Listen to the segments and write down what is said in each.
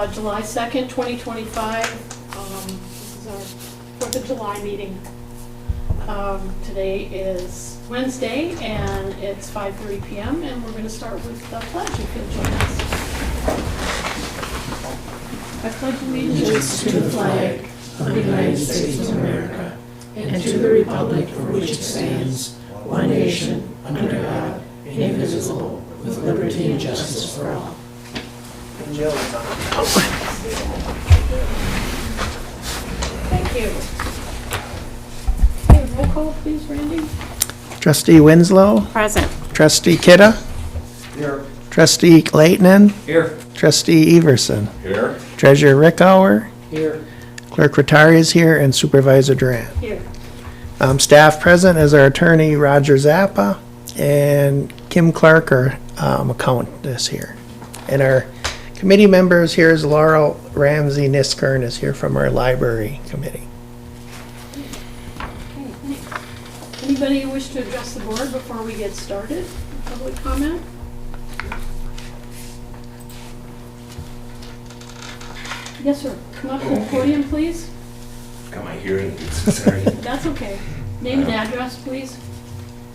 July 2nd, 2025. This is our 4th of July meeting. Today is Wednesday, and it's 5:30 p.m., and we're going to start with the pledge, if you'll join us. I pledge allegiance To the flag of the United States of America and to the republic for which it stands, one nation, under God, indivisible, with liberty and justice for all. Thank you. Okay, roll call, please, Randy. Trustee Winslow, Present. Trustee Kidda, Here. Trustee Leighton, Here. Trustee Everson, Here. Treasurer Rickower, Here. Clerk Rattari is here, and Supervisor Durant. Here. Staff present is our attorney Roger Zappa, and Kim Clark, our accountant, is here. And our committee members here is Laurel Ramsey Niskern is here from our library committee. Okay, thanks. Anybody wish to address the board before we get started? Public comment? Yes, sir. Come up to the podium, please. Got my hearing aids, sorry. That's okay. Name and address, please.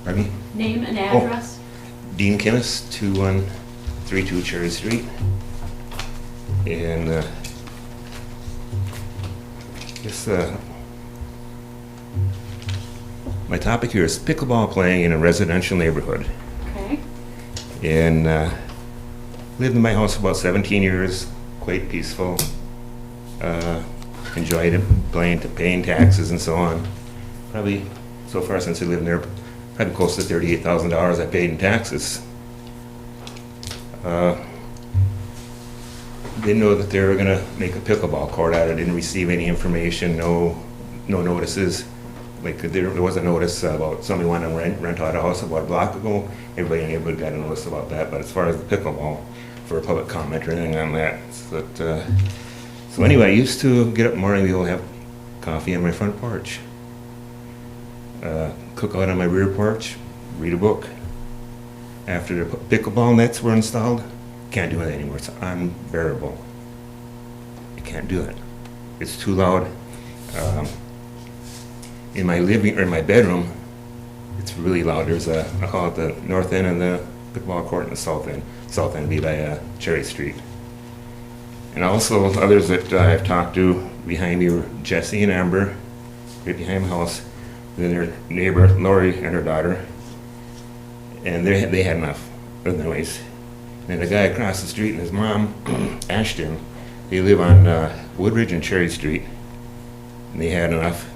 Pardon me? Name and address. Dean Kimmis, 2132 Cherry Street. And, guess, my topic here is pickleball playing in a residential neighborhood. Okay. And, lived in my house for about 17 years, quite peaceful. Enjoyed it, paying taxes and so on. Probably, so far since I lived there, probably close to $38,000 I paid in taxes. Didn't know that they were gonna make a pickleball court out of it. Didn't receive any information, no notices. Like, there was a notice about somebody wanted to rent out a house about a block ago. Everybody in the neighborhood got a notice about that, but as far as the pickleball, for a public comment or anything on that, so anyway, I used to get up in the morning, be able to have coffee on my front porch. Cook out on my rear porch, read a book. After the pickleball nets were installed, can't do it anymore. It's unbearable. I can't do it. It's too loud. In my my bedroom, it's really loud. There's I call it the north end of the pickleball court and the south end. South end be by Cherry Street. And also others that I've talked to behind me were Jesse and Amber, right behind my house. Then their neighbor, Lori, and her daughter. And they had enough of the noise. And the guy across the street and his mom, Ashton, they live on Woodridge and Cherry Street. And they had enough.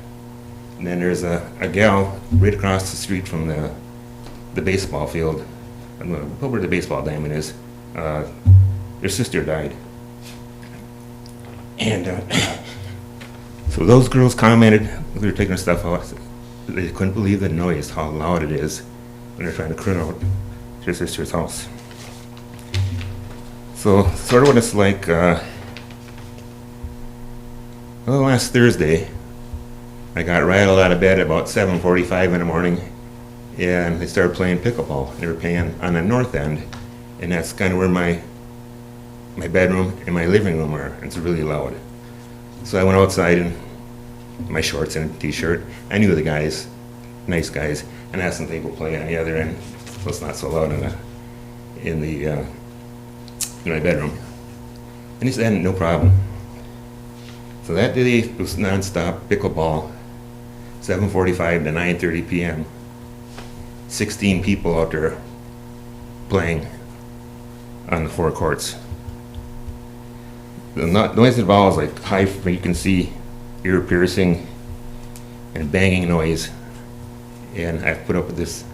And then there's a gal right across the street from the baseball field. I don't know where the baseball diamond is. Their sister died. And so those girls commented, they were taking their stuff out. They couldn't believe the noise, how loud it is when they're trying to clear out their sister's house. So, sort of what it's like, last Thursday, I got rattled out of bed about 7:45 in the morning, and they started playing pickleball. They were playing on the north end, and that's kind of where my bedroom and my living room are. It's really loud. So I went outside in my shorts and a t-shirt. I knew the guys, nice guys, and asked them if they could play on the other end, so it's not so loud in my bedroom. And he said, no problem. So that day it was nonstop pickleball, 7:45 to 9:30 p.m. 16 people out there playing on the four courts. The noise involved is like high frequency, ear piercing, and banging noise. And I've put up with this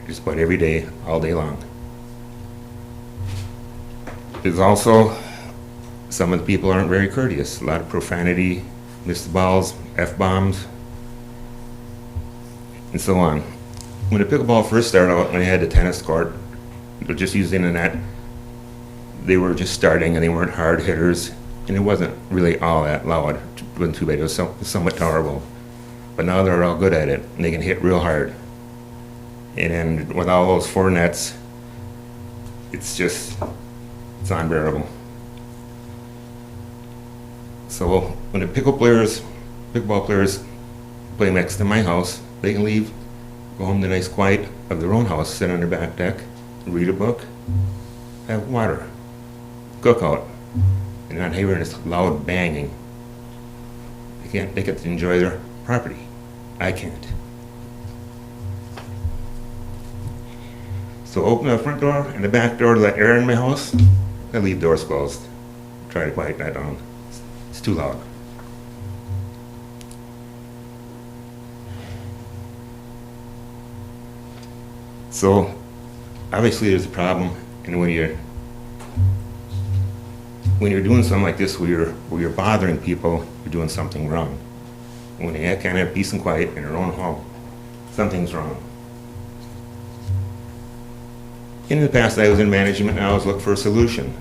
just about every day, all day long. There's also, some of the people aren't very courteous. A lot of profanity, missed balls, F-bombs, and so on. When the pickleball first started out, when I had the tennis court, but just using the net, they were just starting and they weren't hard hitters, and it wasn't really all that loud. It wasn't too bad. It was somewhat tolerable. But now they're all good at it, and they can hit real hard. And then with all those four nets, it's unbearable. So when the pickleball players play next to my house, they can leave, go home to the nice quiet of their own house, sit on their back deck, read a book, have water, cook out, and not hearing this loud banging. They get to enjoy their property. I can't. So open the front door and the back door to let air in my house. I leave doors closed. Try to quiet that down. It's too loud. So obviously there's a problem, and when you're doing something like this where you're bothering people, you're doing something wrong. When they can't have peace and quiet in their own home, something's wrong. In the past, I was in management, and I was looking for a solution.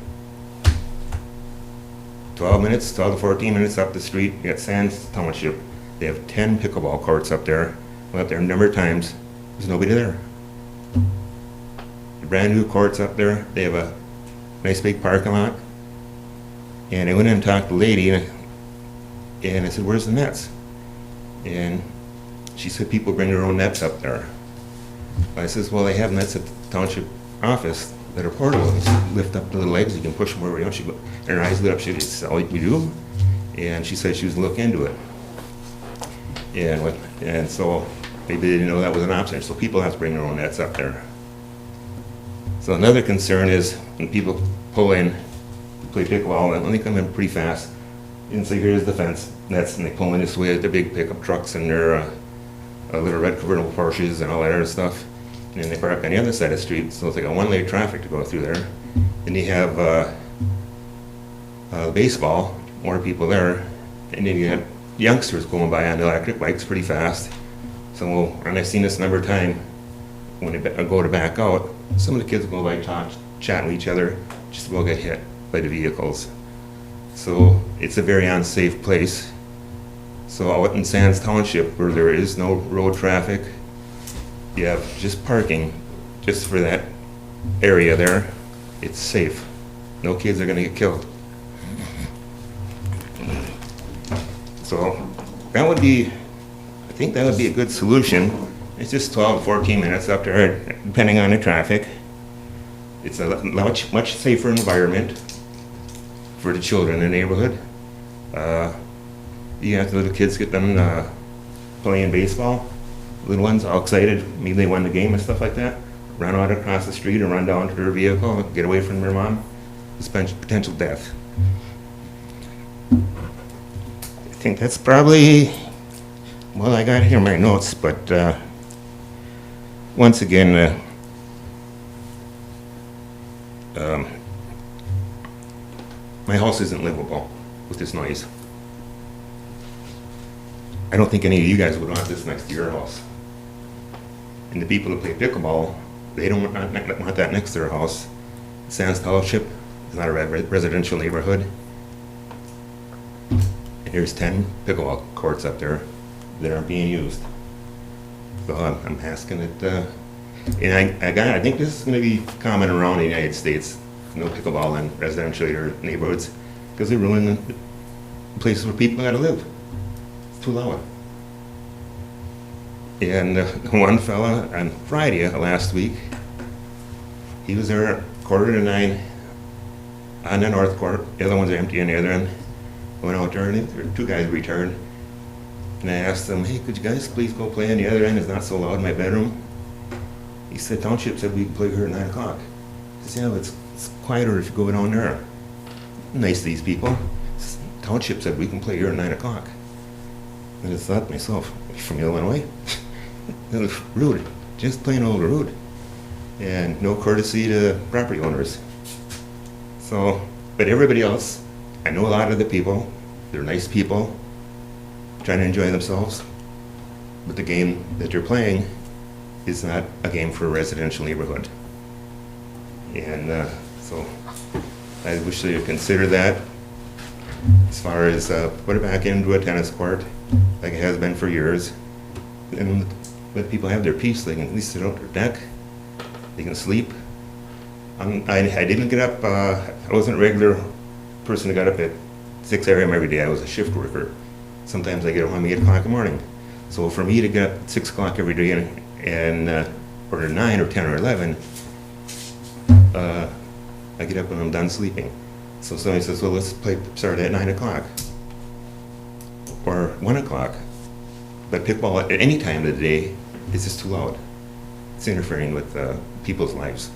12 to 14 minutes up the street, you got Sands Township. They have 10 pickleball courts up there. Went up there a number of times. There's nobody there. The brand new courts up there. They have a nice big parking lot. And I went in and talked to the lady, and I said, "Where's the nets?" And she said, "People bring their own nets up there." I says, "Well, they have nets at the township office that are portable. You just lift up the little legs, you can push them wherever you want." She go, and her eyes lit up. She said, "Is that all we do?" And she said she was going to look into it. And so maybe they didn't know that was an option. So people have to bring their own nets up there. So another concern is when people pull in to play pickleball, and they come in pretty fast. And so here's the fence nets, and they pull in this way with their big pickup trucks and their little red convertible Porsches and all that other stuff. And then they park on the other side of the street, so it's like a one-lane traffic to go through there. Then you have baseball, more people there, and then you got youngsters going by on the electric bikes pretty fast. So, and I've seen this a number of times when they go to back out, some of the kids go by chatting with each other, just will get hit by the vehicles. So it's a very unsafe place. So out in Sands Township, where there is no road traffic, you have just parking just for that area there. It's safe. No kids are going to get killed. So that would be, I think that would be a good solution. It's just 12 to 14 minutes up there, depending on the traffic. It's a much safer environment for the children in the neighborhood. You have the little kids get done playing baseball. Little ones all excited, maybe they won the game and stuff like that. Run out across the street and run down to their vehicle, get away from their mom. It's potential death. I think that's probably, well, I got here my notes, but once again, my house isn't livable with this noise. I don't think any of you guys would want this next to your house. And the people that play pickleball, they don't want that next to their house. Sands Township is not a residential neighborhood. And there's 10 pickleball courts up there that aren't being used. So I'm asking it, and I think this is going to be common around the United States. No pickleball in residential neighborhoods because they're ruining the places where people got to live. It's too loud. And one fella on Friday last week, he was there at 8:45 on the north court. The other ones are empty on the other end. I went out there, and there were two guys returned. And I asked them, "Hey, could you guys please go play on the other end? It's not so loud in my bedroom." He said, "Township said we could play here at 9 o'clock. I said, "Yeah, but it's quieter if you go down there." Nice, these people. Township said we can play here at 9 o'clock. And I thought to myself, from Illinois? It was rude, just plain old rude. And no courtesy to property owners. So, but everybody else, I know a lot of the people, they're nice people, trying to enjoy themselves. But the game that they're playing is not a game for a residential neighborhood. And so I wish they would consider that as far as put it back into a tennis court like it has been for years, and let people have their peace. They can at least sit on their deck, they can sleep. I didn't get up, I wasn't a regular person who got up at 6 a.m. every day. I was a shift worker. Sometimes I get home at 8 o'clock in the morning. So for me to get up at 6 o'clock every day or 9 or 10 or 11, I get up when I'm done sleeping. So somebody says, well, let's start at 9 o'clock or 1 o'clock. But pickleball at any time of the day is just too loud. It's interfering with people's lives.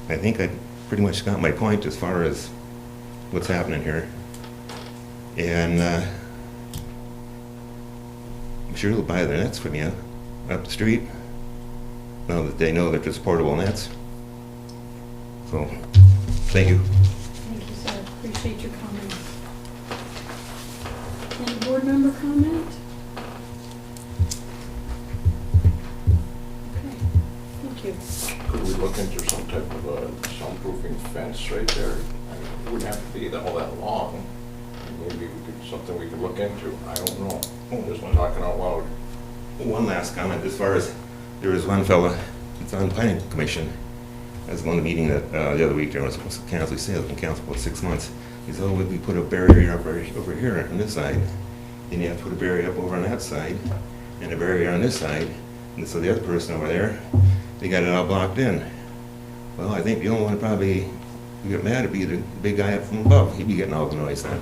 I think I pretty much got my point as far as what's happening here. And I'm sure they'll buy the nets from you up the street now that they know that there's portable nets. So, thank you. Thank you, sir. Appreciate your comment. Any board member comment? Okay, thank you. Could we look into some type of a soundproofing fence right there? I mean, it wouldn't have to be all that long. Maybe something we could look into. I don't know. Just talking out loud. One last comment, as far as, there was one fella that's on the planning commission. I was going to a meeting that the other week, there was supposed to cancel, he said, it's been canceled for 6 months. He said, oh, we put a barrier up right over here on this side. Then you have to put a barrier up over on that side, and a barrier on this side. And so the other person over there, they got it all blocked in. Well, I think the only one probably would get mad would be the big guy up from above. He'd be getting all the noise then.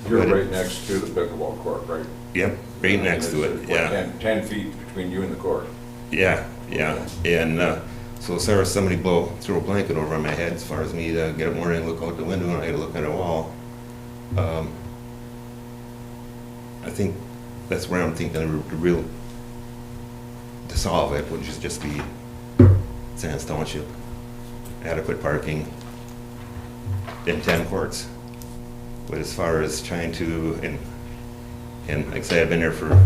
You're But right next to the pickleball court, right? Yep, right next to it, It's yeah. 10 feet between you and the court. Yeah, yeah, and so as far as somebody throw a blanket over my head, as far as me to get up in the morning and look out the window and I gotta look at a wall, I think that's where I'm thinking to solve it would just be Sands Township, adequate parking, and 10 courts. But as far as trying to, and like I say, I've been there for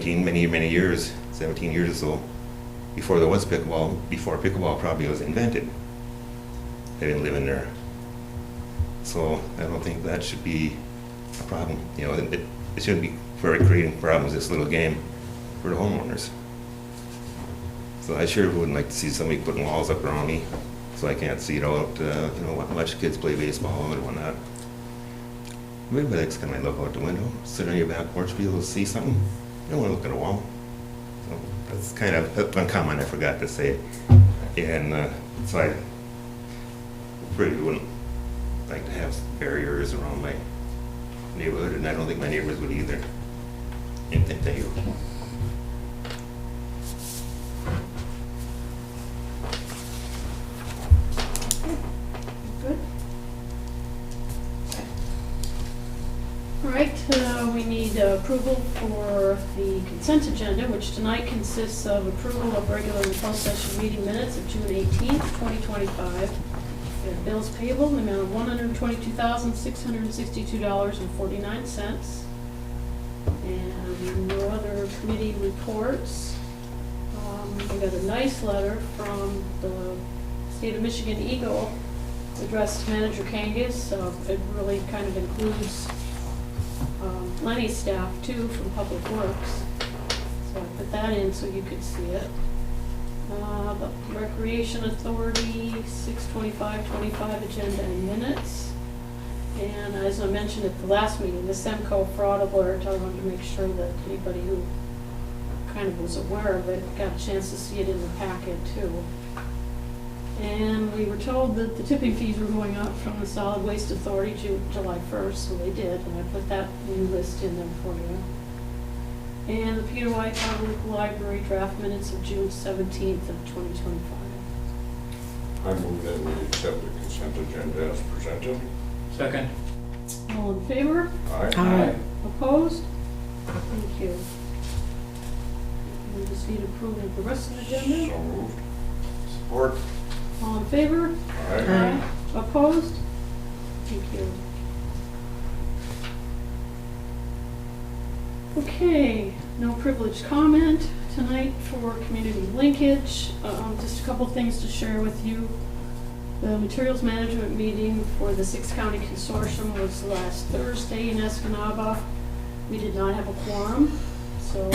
many years, 17 years or so, before there was pickleball, before pickleball probably was invented. I didn't live in there. So I don't think that should be a problem. You know, it shouldn't be for creating problems, this little game, for the homeowners. So I sure wouldn't like to see somebody putting walls up around me so I can't see it out, you know, watch kids play baseball and whatnot. Maybe that's kind of look out the window, sit on your back porch, be able to see something. You don't want to look at a wall. So that's kind of one comment I forgot to say. And so I really wouldn't like to have barriers around my neighborhood, and I don't think my neighbors would either. And thank you. Good. All right, we need approval for the consent agenda, which tonight consists of approval of regular and closed session meeting minutes of June 18th, 2025. We have bills payable in the amount of $122,662.49. And no other committee reports. We got a nice letter from the State of Michigan Eagle addressed to Manager Kangas. It really kind of includes Lenny's staff too from Public Works. So I put that in so you could see it. The Recreation Authority, 6/25/25 agenda and minutes. And as I mentioned at the last meeting, the Semco fraud alert, I wanted to make sure that anybody who kind of was aware of it got a chance to see it in the packet too. And we were told that the tipping fees were going up from the Solid Waste Authority July 1st, so they did, and I put that new list in there for you. And the Peter White Public Library draft minutes of June 17th of 2025. I move that we accept the consent agenda as presented. Second. All in favor? Aye. Opposed? Thank you. We just need approval of the rest of the agenda. So moved. Support. All in favor? Aye. Opposed? Thank you. Okay, no privileged comment tonight for community linkage. Just a couple things to share with you. The materials management meeting for the 6-county consortium was last Thursday in Escanaba. We did not have a quorum, so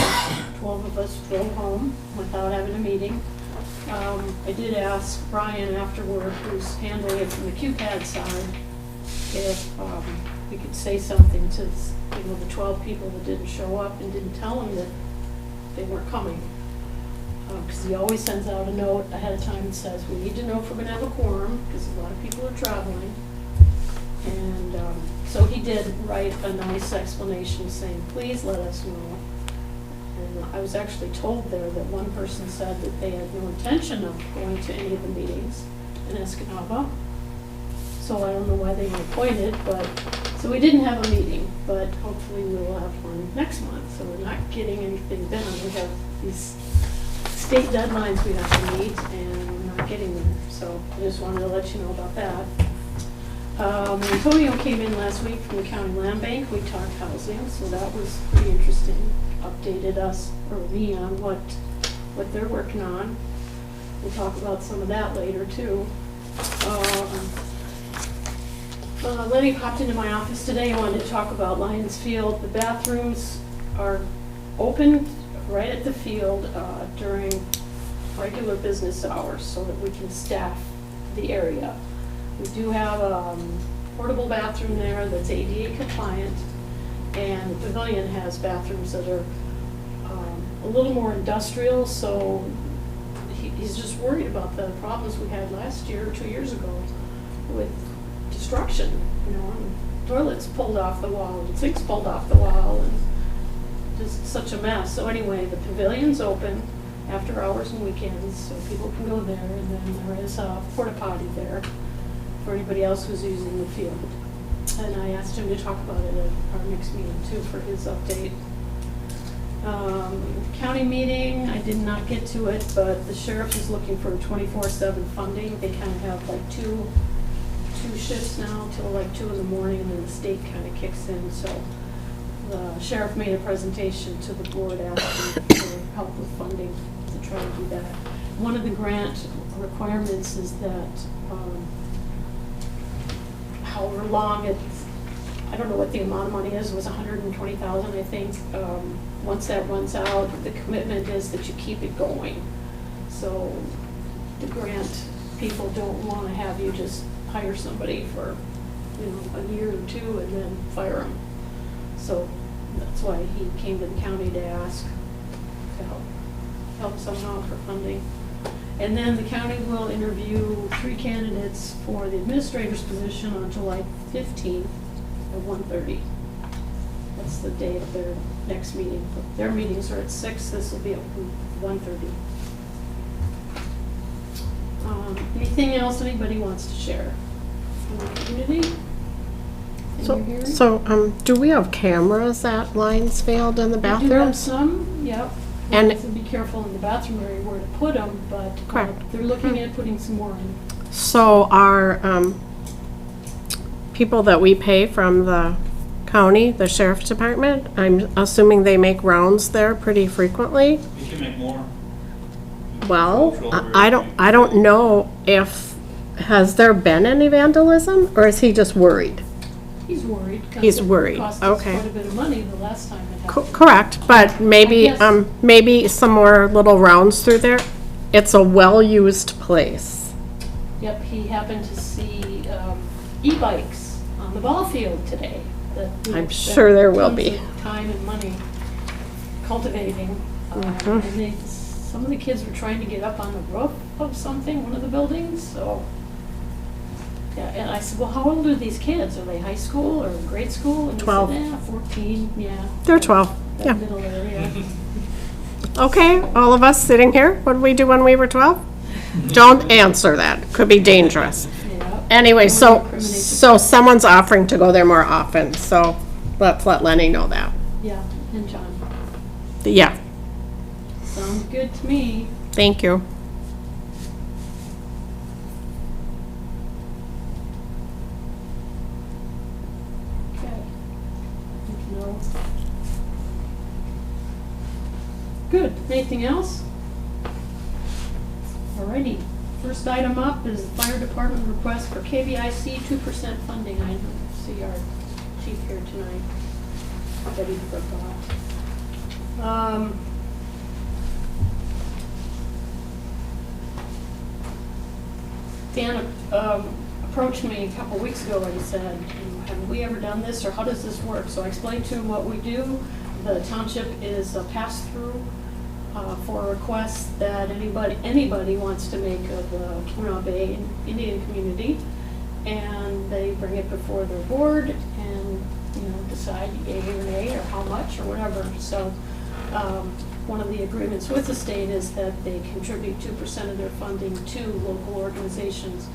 12 of us drove home without having a meeting. I did ask Brian afterward, who's handling it from the QPAD side, if we could say something to, the 12 people that didn't show up and didn't tell him that they weren't coming. Because he always sends out a note ahead of time and says, we need to know if we're gonna have a quorum, because a lot of people are traveling. And so he did write a nice explanation saying, please let us know. And I was actually told there that one person said that they had no intention of going to any of the meetings in Escanaba. So I don't know why they were appointed, but, so we didn't have a meeting, but hopefully we will have one next month. So we're not getting anything done. We have these state deadlines we have to meet, and we're not getting them. So I just wanted to let you know about that. Antonio came in last week from the county land bank. We talked housing, so that was pretty interesting. Updated us, or me, on what they're working on. We'll talk about some of that later too. Lenny popped into my office today and wanted to talk about Lions Field. The bathrooms are open right at the field during regular business hours so that we can staff the area. We do have a portable bathroom there that's ADA compliant, and the pavilion has bathrooms that are a little more industrial, so he's just worried about the problems we had last year or 2 years ago with destruction, and toilets pulled off the wall, and sinks pulled off the wall, and just such a mess. So anyway, the pavilion's open after hours and weekends, so people can go there, and then there is a porta potty there for anybody else who's using the field. And I asked him to talk about it at our next meeting too for his update. County meeting, I did not get to it, but the sheriff is looking for 24/7 funding. They kind of have like two shifts now till like 2 in the morning, and then the state kind of kicks in. So the sheriff made a presentation to the board asking for help with funding to try to do that. One of the grant requirements is that however long it's, I don't know what the amount of money is, it was $120,000, I think. Once that runs out, the commitment is that you keep it going. So the grant people don't want to have you just hire somebody for, a year or two and then fire them. So that's why he came to the county to ask to help somehow for funding. And then the county will interview 3 candidates for the administrator's position on July 15th at 1:30. That's the day of their next meeting. Their meetings are at 6, this will be at 1:30. Anything else anybody wants to share from the community? So, do we have cameras at Lions Field in the We do have bathrooms? some, yep. And- We have to be careful in the bathroom area where to put them, but Correct. they're looking at putting some more in. So our people that we pay from the county, the sheriff's department, I'm assuming they make rounds there pretty frequently. You can make more. Well, I don't know if, has there been any vandalism, or is he just worried? He's worried. 'Cause He's it worried, cost us okay. quite a bit of money the last time it happened. Correct, but maybe, I guess- maybe some more little rounds through there. It's a well-used place. Yep, he happened to see e-bikes on the ball field today. that we I'm spent sure there will tons be. of time and money cultivating. Mhm. And some of the kids were trying to get up on the roof of something, one of the buildings, so. Yeah, and I said, well, how old are these kids? Are they high school or grade school? And he 12. said, 14, yeah. They're 12, That yeah. middle area. Okay, all of us sitting here, what did we do when we were 12? Don't answer that, could be dangerous. Yeah. Anyway, Don't so incriminate the- someone's offering to go there more often, so let's let Lenny know that. Yeah, and John. Yeah, Sounds good to me. thank you. Okay. No. Good. Anything else? Alrighty. First item up is the fire department request for KBIC 2% funding. I see our chief here tonight. Ready for thought. Dan approached me a couple weeks ago and said, have we ever done this, or how does this work? So I explained to him what we do. The township is a pass-through for requests that anybody wants to make of the Keweenaw Bay Indian community. And they bring it before their board and, decide yea or nay, or how much, or whatever. So one of the agreements with the state is that they contribute 2% of their funding to local organizations.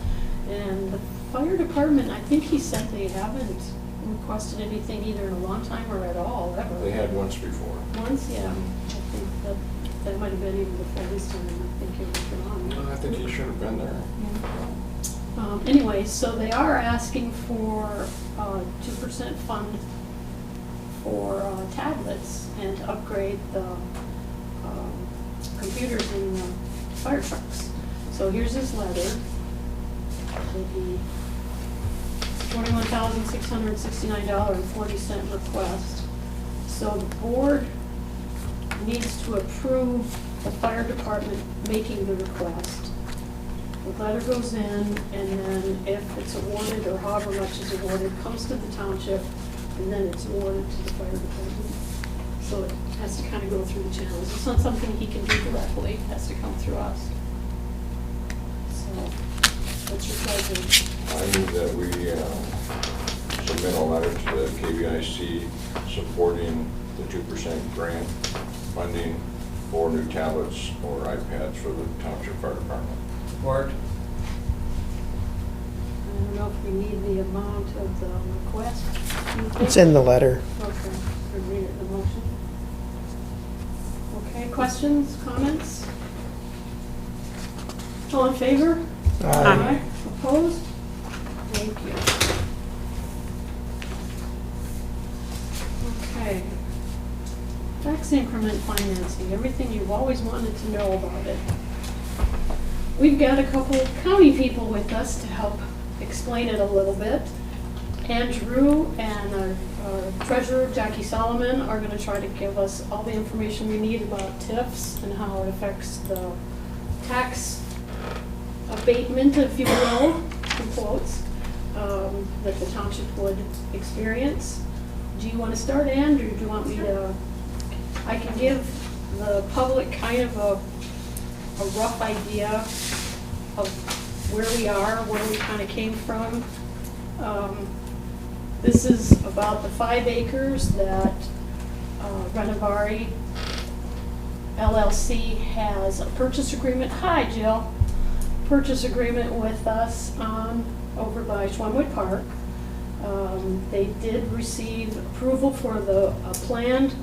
And the fire department, I think he said they haven't requested anything either in a long time or at all, ever. They had once before. Once, yeah. I think that might have been even before this time. I think it was wrong. Well, I think you should have been there. Anyway, so they are asking for 2% fund for tablets and to upgrade the computers in the fire trucks. So here's his letter. The $21,669.40 request. So the board needs to approve the fire department making the request. The letter goes in, and then if it's awarded, or however much is awarded, comes to the township, and then it's awarded to the fire department. So it has to kind of go through the channels. It's not something he can do directly, it has to come through us. So, what's your pleasure? I move that we submit a letter to the KBIC supporting the 2% grant funding for new tablets or iPads for the Township Fire Department. Support. I don't know if we need the amount of the request. Do you think? It's in the letter. Okay, we'll read it in the motion. Okay, questions, comments? All in favor? Aye. Opposed? Thank you. Okay. Tax increment financing, everything you've always wanted to know about it. We've got a couple county people with us to help explain it a little bit. Andrew and our treasurer, Jackie Solomon, are going to try to give us all the information we need about TIFs and how it affects the tax abatement, if you will, in quotes, that the township would experience. Do you want to start, Andrew? Do you want me to? I can give the public kind of a rough idea of where we are, where we kind of came from. This is about the 5 acres that Renovari LLC has a purchase agreement. Hi, Jill. Purchase agreement with us on over by Schwanwood Park. They did receive approval for the planned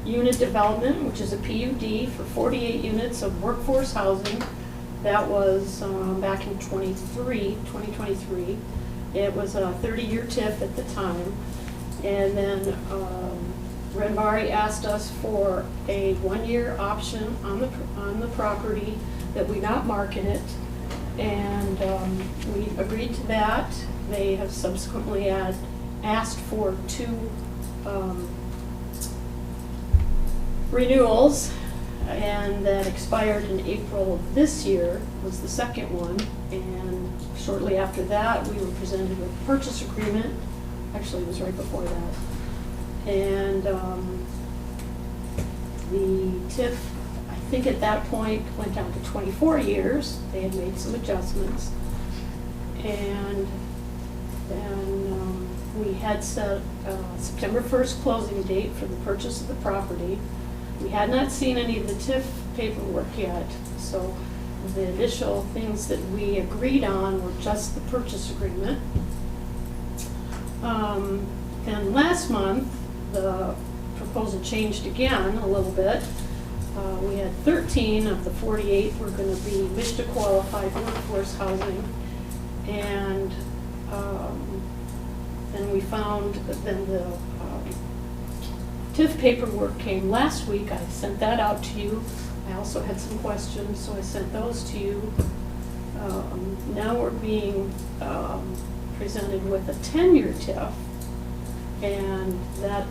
unit development, which is a PUD for 48 units of workforce housing. That was back in 2023. It was a 30-year TIF at the time. And then Renvari asked us for a 1-year option on the property that we not market it. And we agreed to that. They have subsequently asked for 2 renewals, and that expired in April of this year was the second one. And shortly after that, we were presented with a purchase agreement. Actually, it was right before that. And the TIF, I think at that point, went down to 24 years. They had made some adjustments. And then we had set September 1st closing date for the purchase of the property. We had not seen any of the TIF paperwork yet, so the initial things that we agreed on were just the purchase agreement. Then last month, the proposal changed again a little bit. We had 13 of the 48 were going to be MISTA qualified workforce housing, and then we found that then the TIF paperwork came last week. I sent that out to you. I also had some questions, so I sent those to you. Now we're being presented with a 10-year TIF, and that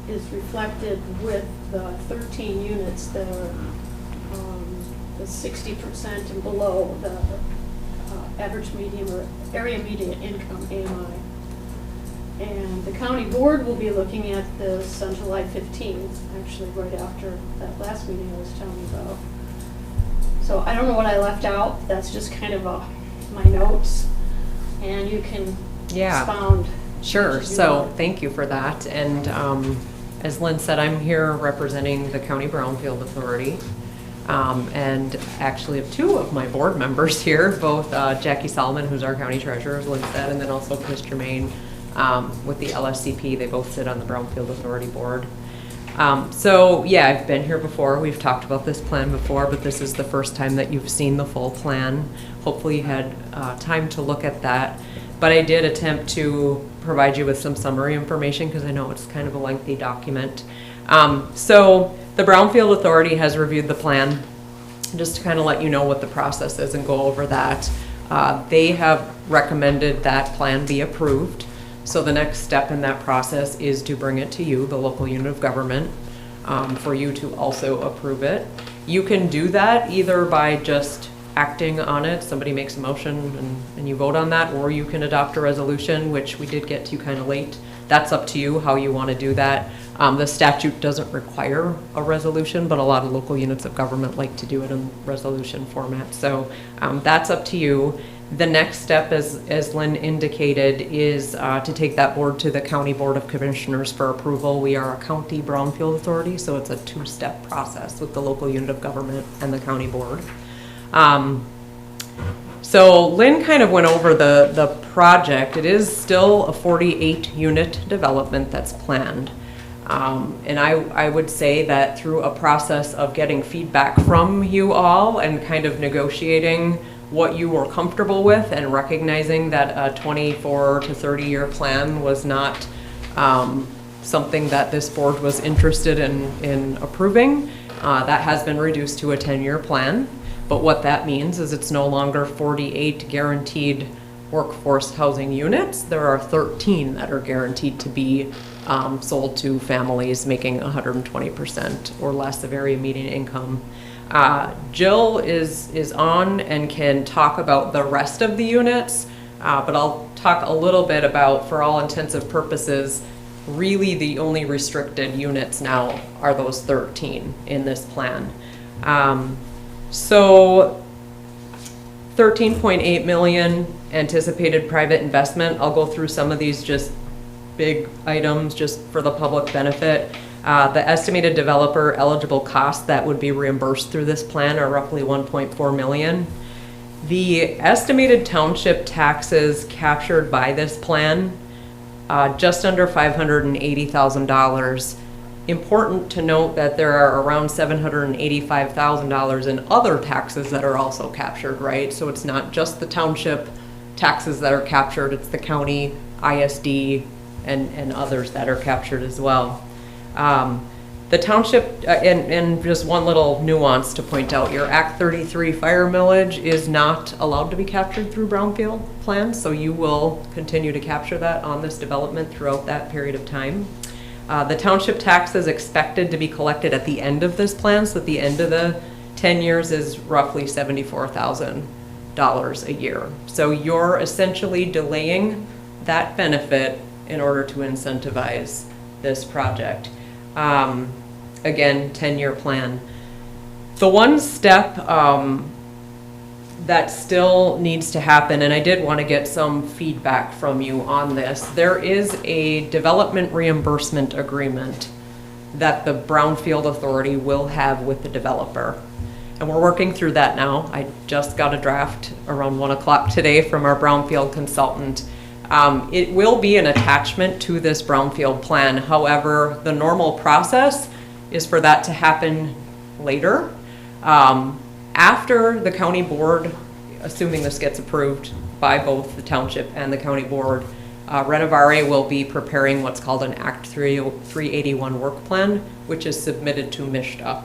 is reflected with the 13 units that are the 60% and below the average median or area median income, AMI. And the county board will be looking at this on July 15th, actually right after that last meeting I was telling you about. So I don't know what I left out. That's just kind of my notes. And you can expound. Sure. So thank you for that. And as Lynn said, I'm here representing the County Brownfield Authority. And actually have two of my board members here, both Jackie Solomon, who's our county treasurer, as Lynn said, and then also Chris Germain with the LSCP. They both sit on the Brownfield Authority board. So yeah, I've been here before. We've talked about this plan before, but this is the first time that you've seen the full plan. Hopefully you had time to look at that. But I did attempt to provide you with some summary information because I know it's kind of a lengthy document. So the Brownfield Authority has reviewed the plan, just to kind of let you know what the process is and go over that. They have recommended that plan be approved. So the next step in that process is to bring it to you, the local unit of government, for you to also approve it. You can do that either by just acting on it, somebody makes a motion and you vote on that, or you can adopt a resolution, which we did get to kind of late. That's up to you how you want to do that. The statute doesn't require a resolution, but a lot of local units of government like to do it in resolution format. So that's up to you. The next step, as Lynn indicated, is to take that board to the County Board of Commissioners for approval. We are a county brownfield authority, so it's a two-step process with the local unit of government and the county board. So Lynn kind of went over the project. It is still a 48-unit development that's planned. And I would say that through a process of getting feedback from you all and kind of negotiating what you were comfortable with and recognizing that a 24 to 30-year plan was not something that this board was interested in approving, that has been reduced to a 10-year plan. But what that means is it's no longer 48 guaranteed workforce housing units. There are 13 that are guaranteed to be sold to families making 120% or less of area median income. Jill is on and can talk about the rest of the units, but I'll talk a little bit about, for all intensive purposes, really the only restricted units now are those 13 in this plan. So 13.8 million anticipated private investment. I'll go through some of these just big items just for the public benefit. The estimated developer eligible costs that would be reimbursed through this plan are roughly 1.4 million. The estimated township taxes captured by this plan, just under $580,000. Important to note that there are around $785,000 in other taxes that are also captured, right? So it's not just the township taxes that are captured, it's the county, ISD, and others that are captured as well. The township, and just one little nuance to point out, your Act 33 fire millage is not allowed to be captured through brownfield plans, so you will continue to capture that on this development throughout that period of time. The township tax is expected to be collected at the end of this plan, so at the end of the 10 years is roughly $74,000 a year. So you're essentially delaying that benefit in order to incentivize this project. Again, 10-year plan. The one step that still needs to happen, and I did want to get some feedback from you on this, there is a development reimbursement agreement that the Brownfield Authority will have with the developer. And we're working through that now. I just got a draft around 1 o'clock today from our Brownfield consultant. It will be an attachment to this Brownfield plan. However, the normal process is for that to happen later. After the county board, assuming this gets approved by both the township and the county board, Renovare will be preparing what's called an Act 381 work plan, which is submitted to MISTA.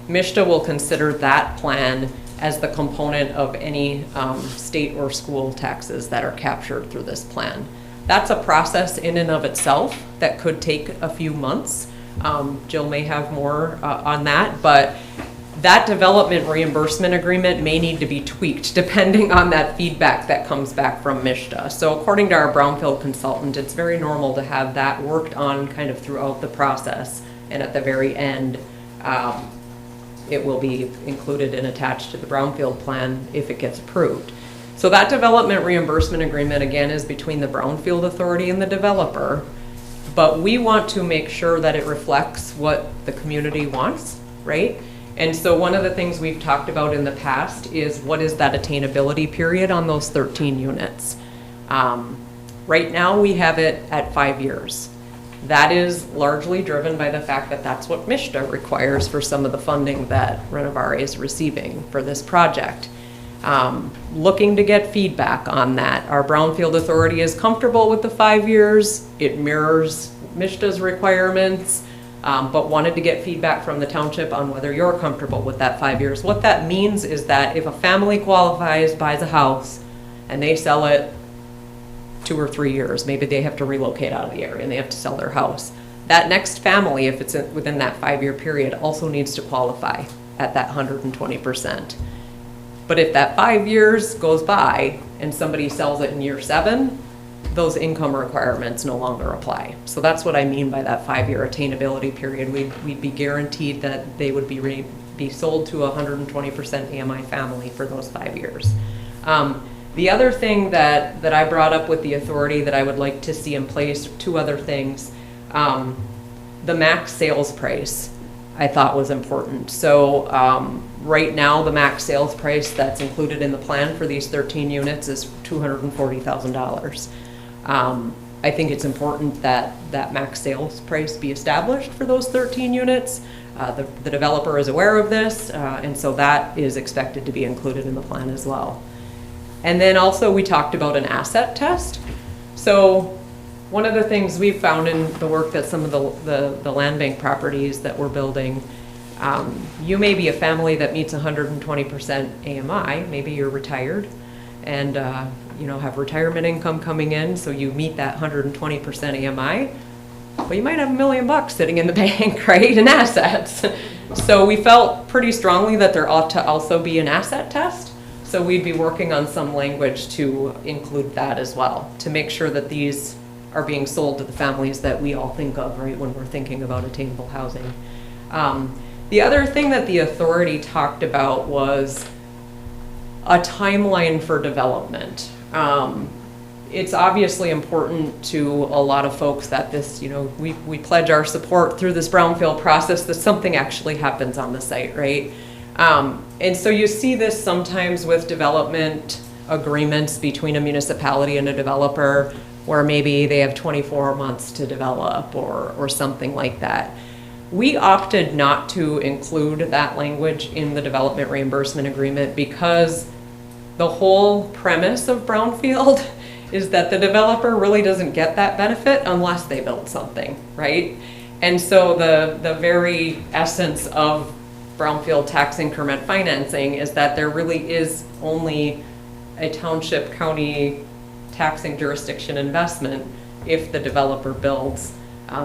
MISTA will consider that plan as the component of any state or school taxes that are captured through this plan. That's a process in and of itself that could take a few months. Jill may have more on that, but That development reimbursement agreement may need to be tweaked depending on that feedback that comes back from MISTA. So according to our brownfield consultant, it's very normal to have that worked on kind of throughout the process. And at the very end, it will be included and attached to the brownfield plan if it gets approved. So that development reimbursement agreement, again, is between the brownfield authority and the developer. But we want to make sure that it reflects what the community wants, right? And so one of the things we've talked about in the past is what is that attainability period on those 13 units? Right now, we have it at 5 years. That is largely driven by the fact that that's what MISTA requires for some of the funding that Renovare is receiving for this project. Looking to get feedback on that. Our brownfield authority is comfortable with the 5 years. It mirrors MISTA's requirements, but wanted to get feedback from the township on whether you're comfortable with that 5 years. What that means is that if a family qualifies, buys a house, and they sell it 2 or 3 years, maybe they have to relocate out of the area and they have to sell their house. That next family, if it's within that 5-year period, also needs to qualify at that 120%. But if that 5 years goes by and somebody sells it in year 7, those income requirements no longer apply. So that's what I mean by that 5-year attainability period. We'd be guaranteed that they would be sold to a 120% AMI family for those 5 years. The other thing that I brought up with the authority that I would like to see in place, 2 other things. The max sales price I thought was important. So right now, the max sales price that's included in the plan for these 13 units is $240,000. I think it's important that that max sales price be established for those 13 units. The developer is aware of this, and so that is expected to be included in the plan as well. And then also we talked about an asset test. So one of the things we've found in the work that some of the land bank properties that we're building, you may be a family that meets 120% AMI, maybe you're retired and have retirement income coming in, so you meet that 120% AMI, but you might have $1 million sitting in the bank, right, in assets. So we felt pretty strongly that there ought to also be an asset test. So we'd be working on some language to include that as well, to make sure that these are being sold to the families that we all think of, right, when we're thinking about attainable housing. The other thing that the authority talked about was a timeline for development. It's obviously important to a lot of folks that this, we pledge our support through this brownfield process that something actually happens on the site, right? And so you see this sometimes with development agreements between a municipality and a developer where maybe they have 24 months to develop or something like that. We opted not to include that language in the development reimbursement agreement because the whole premise of brownfield is that the developer really doesn't get that benefit unless they build something, right? And so the very essence of brownfield tax increment financing is that there really is only a township county taxing jurisdiction investment if the developer builds.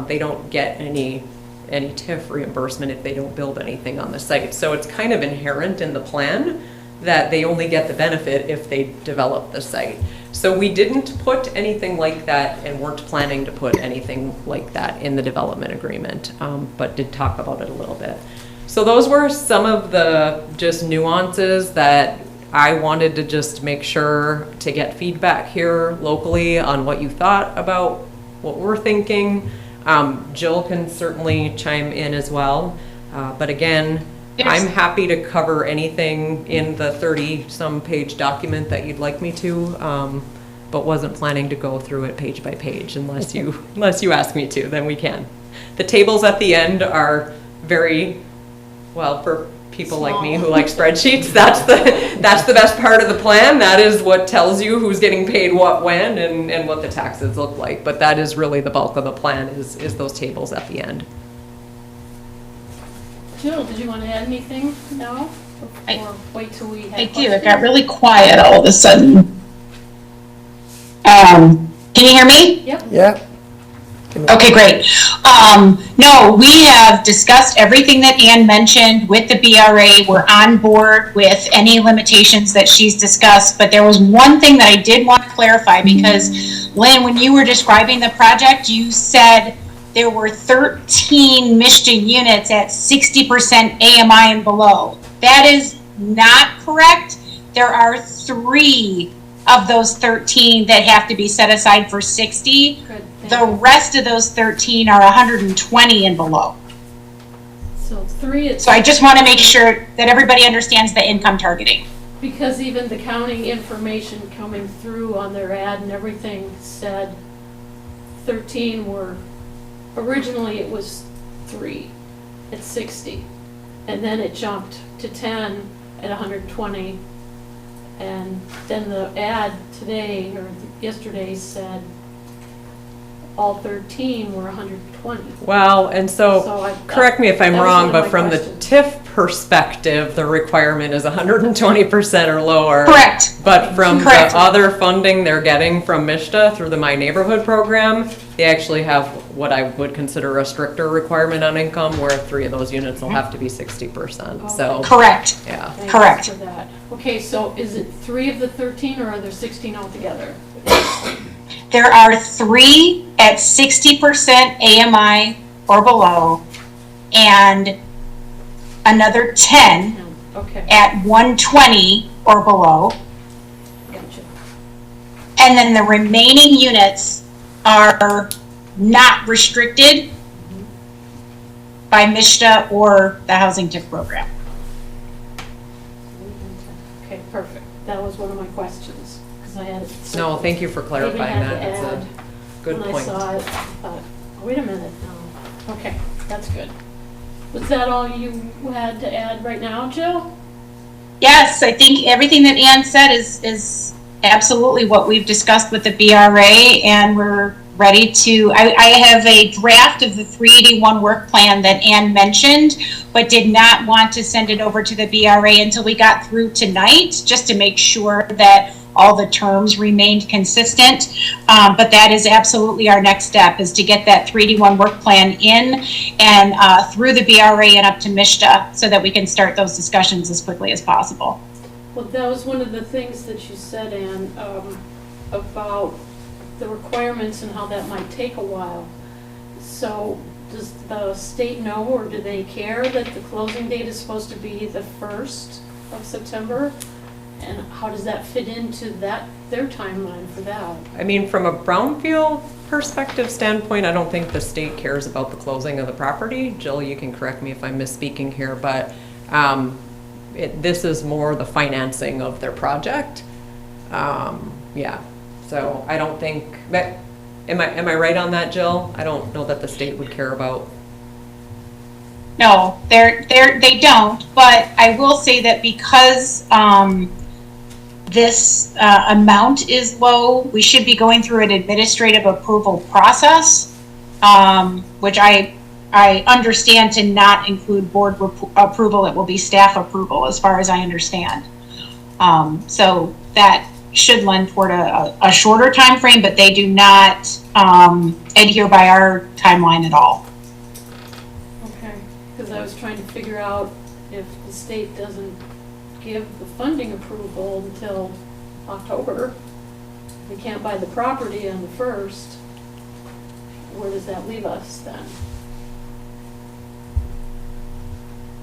They don't get any TIF reimbursement if they don't build anything on the site. So it's kind of inherent in the plan that they only get the benefit if they develop the site. So we didn't put anything like that and weren't planning to put anything like that in the development agreement, but did talk about it a little bit. So those were some of the just nuances that I wanted to just make sure to get feedback here locally on what you thought about what we're thinking. Jill can certainly chime in as well. But again, yes. I'm happy to cover anything in the 30-some page document that you'd like me to, but wasn't planning to go through it page by page unless you ask me to, then we can. The tables at the end are very, well, for people small. Like me who like spreadsheets, that's the best part of the plan. That is what tells you who's getting paid what when and what the taxes look like. But that is really the bulk of the plan is those tables at the end. Jill, did you want to add anything now? Or wait till we have I do. It got really quiet all of a sudden. Can you hear me? Yep. Yeah. Okay, great. No, we have discussed everything that Ann mentioned with the BRA. We're on board with any limitations that she's discussed, but there was one thing that I did want to clarify because, Lynn, when you were describing the project, you said there were 13 MISTA units at 60% AMI and below. That is not correct. There are 3 of those 13 that have to be set aside for 60. Good, thank The you. rest of those 13 are 120 and below. So 3 at. So I just want to make sure that everybody understands the income targeting. Because even the county information coming through on their ad and everything said 13 were, originally it was 3 at 60. And then it jumped to 10 at 120. And then the ad today, or yesterday, said all 13 were 120. Well, and So so, I- correct me if I'm that was wrong, one of but my from the questions. TIF perspective, the requirement is 120% or lower. Correct. But from the Correct. other funding they're getting from MISTA through the My Neighborhood program, they actually have what I would consider a stricter requirement on income, where 3 of those units will have to be 60%, so, Correct. yeah. Thanks Correct. for that. Okay, so is it 3 of the 13 or are there 16 altogether? There are 3 at 60% AMI or below, and another 10 Okay, at 120 or below. gotcha. And then the remaining units are not restricted by MISTA or the Housing TIF program. Okay, perfect. That was one of my questions, because I had. No, thank you for clarifying that, it's a good When I point. saw it, I thought, oh, wait a minute, no. Okay, that's good. Was that all you had to add right now, Jill? Yes, I think everything that Ann said is absolutely what we've discussed with the BRA, and we're ready to, I have a draft of the 381 work plan that Ann mentioned, but did not want to send it over to the BRA until we got through tonight, just to make sure that all the terms remained consistent. But that is absolutely our next step, is to get that 381 work plan in and through the BRA and up to MISTA, so that we can start those discussions as quickly as possible. Well, that was one of the things that you said, Ann, about the requirements and how that might take a while. So does the state know, or do they care that the closing date is supposed to be the 1st of September? And how does that fit into that, their timeline for that? I mean, from a brownfield perspective standpoint, I don't think the state cares about the closing of the property. Jill, you can correct me if I'm misspeaking here, but this is more the financing of their project. Yeah, so I don't think that, am I right on that, Jill? I don't know that the state would care about. No, they don't, but I will say that because this amount is low, we should be going through an administrative approval process, which I understand to not include board approval. It will be staff approval, as far as I understand. So that should lend toward a shorter time frame, but they do not adhere by our timeline at all. Okay, because I was trying to figure out if the state doesn't give the funding approval until October, we can't buy the property on the 1st, where does that leave us then?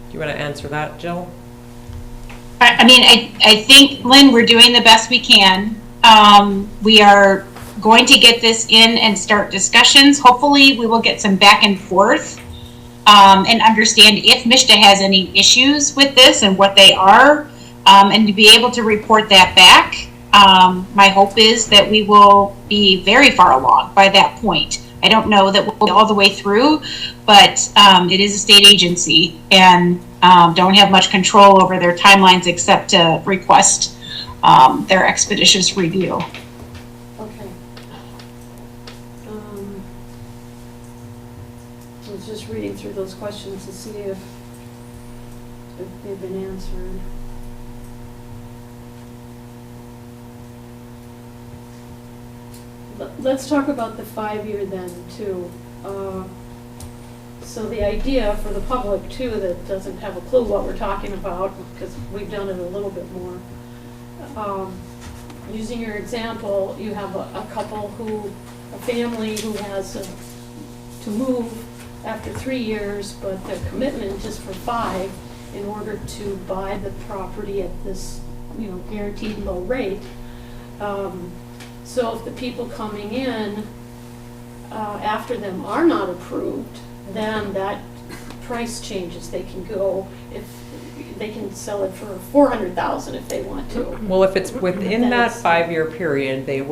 Do you want to answer that, Jill? I mean, I think, Lynn, we're doing the best we can. We are going to get this in and start discussions. Hopefully, we will get some back and forth and understand if MISTA has any issues with this and what they are, and to be able to report that back. My hope is that we will be very far along by that point. I don't know that we'll be all the way through, but it is a state agency, and don't have much control over their timelines except to request their expeditious review. Okay. I was just reading through those questions to see if they've been answered. let's talk about the 5-year then, too. So the idea for the public, too, that doesn't have a clue what we're talking about, because we've done it a little bit more. Using your example, you have a couple a family who has to move after 3 years, but their commitment is for 5 in order to buy the property at this, guaranteed low rate. So if the people coming in after them are not approved, then that price changes. They can go, if they can sell it for $400,000 if they want to. Well, if it's within Then that it's- 5-year period, there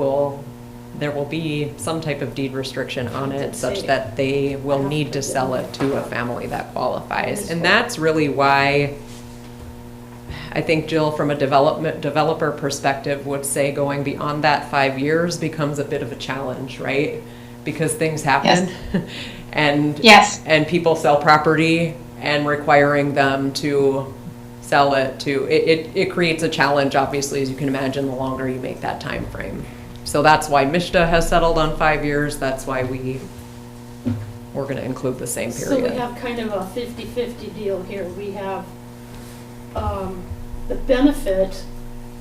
will be some type of deed restriction on it such that they will need to sell it to a family that qualifies. And that's really why I think Jill, from a developer perspective, would say going beyond that 5 years becomes a bit of a challenge, right? Because things happen. And Yes. and people sell property, and requiring them to sell it to it creates a challenge, obviously, as you can imagine, the longer you make that time frame. So that's why Mishta has settled on 5 years. That's why we're going to include the same So period. we have kind of a 50-50 deal here. We have the benefit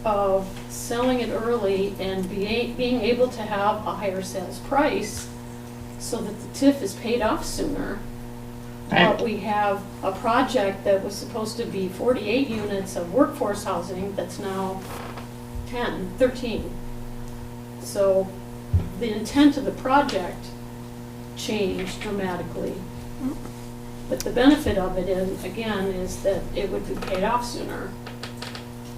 of selling it early and being able to have a higher sales price so that the TIF is paid off sooner. But we have a project that was supposed to be 48 units of workforce housing that's now 13. So the intent of the project changed dramatically. But the benefit of it is, again, is that it would be paid off sooner.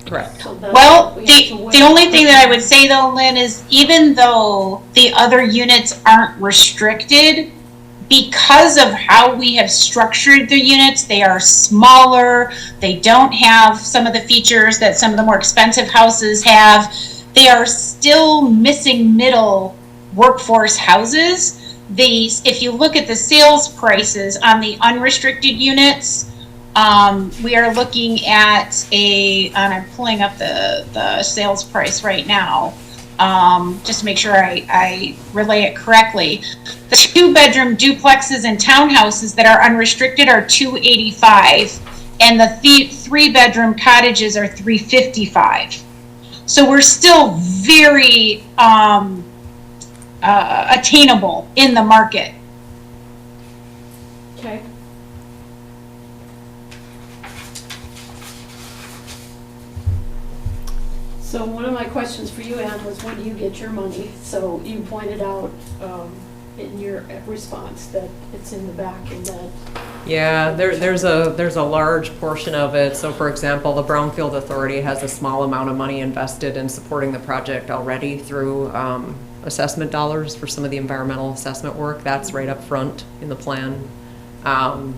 Correct. So that's Well, what we have to wait. the only thing that I would say though, Lynn, is even though the other units aren't restricted, because of how we have structured the units, they are smaller, they don't have some of the features that some of the more expensive houses have. They are still missing middle workforce houses. If you look at the sales prices on the unrestricted units, we are looking at and I'm pulling up the sales price right now, just to make sure I relay it correctly. The 2-bedroom duplexes and townhouses that are unrestricted are $285, and the 3-bedroom cottages are $355. So we're still very attainable in the market. Okay. So one of my questions for you, Ann, was when do you get your money? So you pointed out in your response that it's in the back and that. Yeah, there's a large portion of it. So for example, the Brownfield Authority has a small amount of money invested in supporting the project already through assessment dollars for some of the environmental assessment work. That's right up front in the plan. And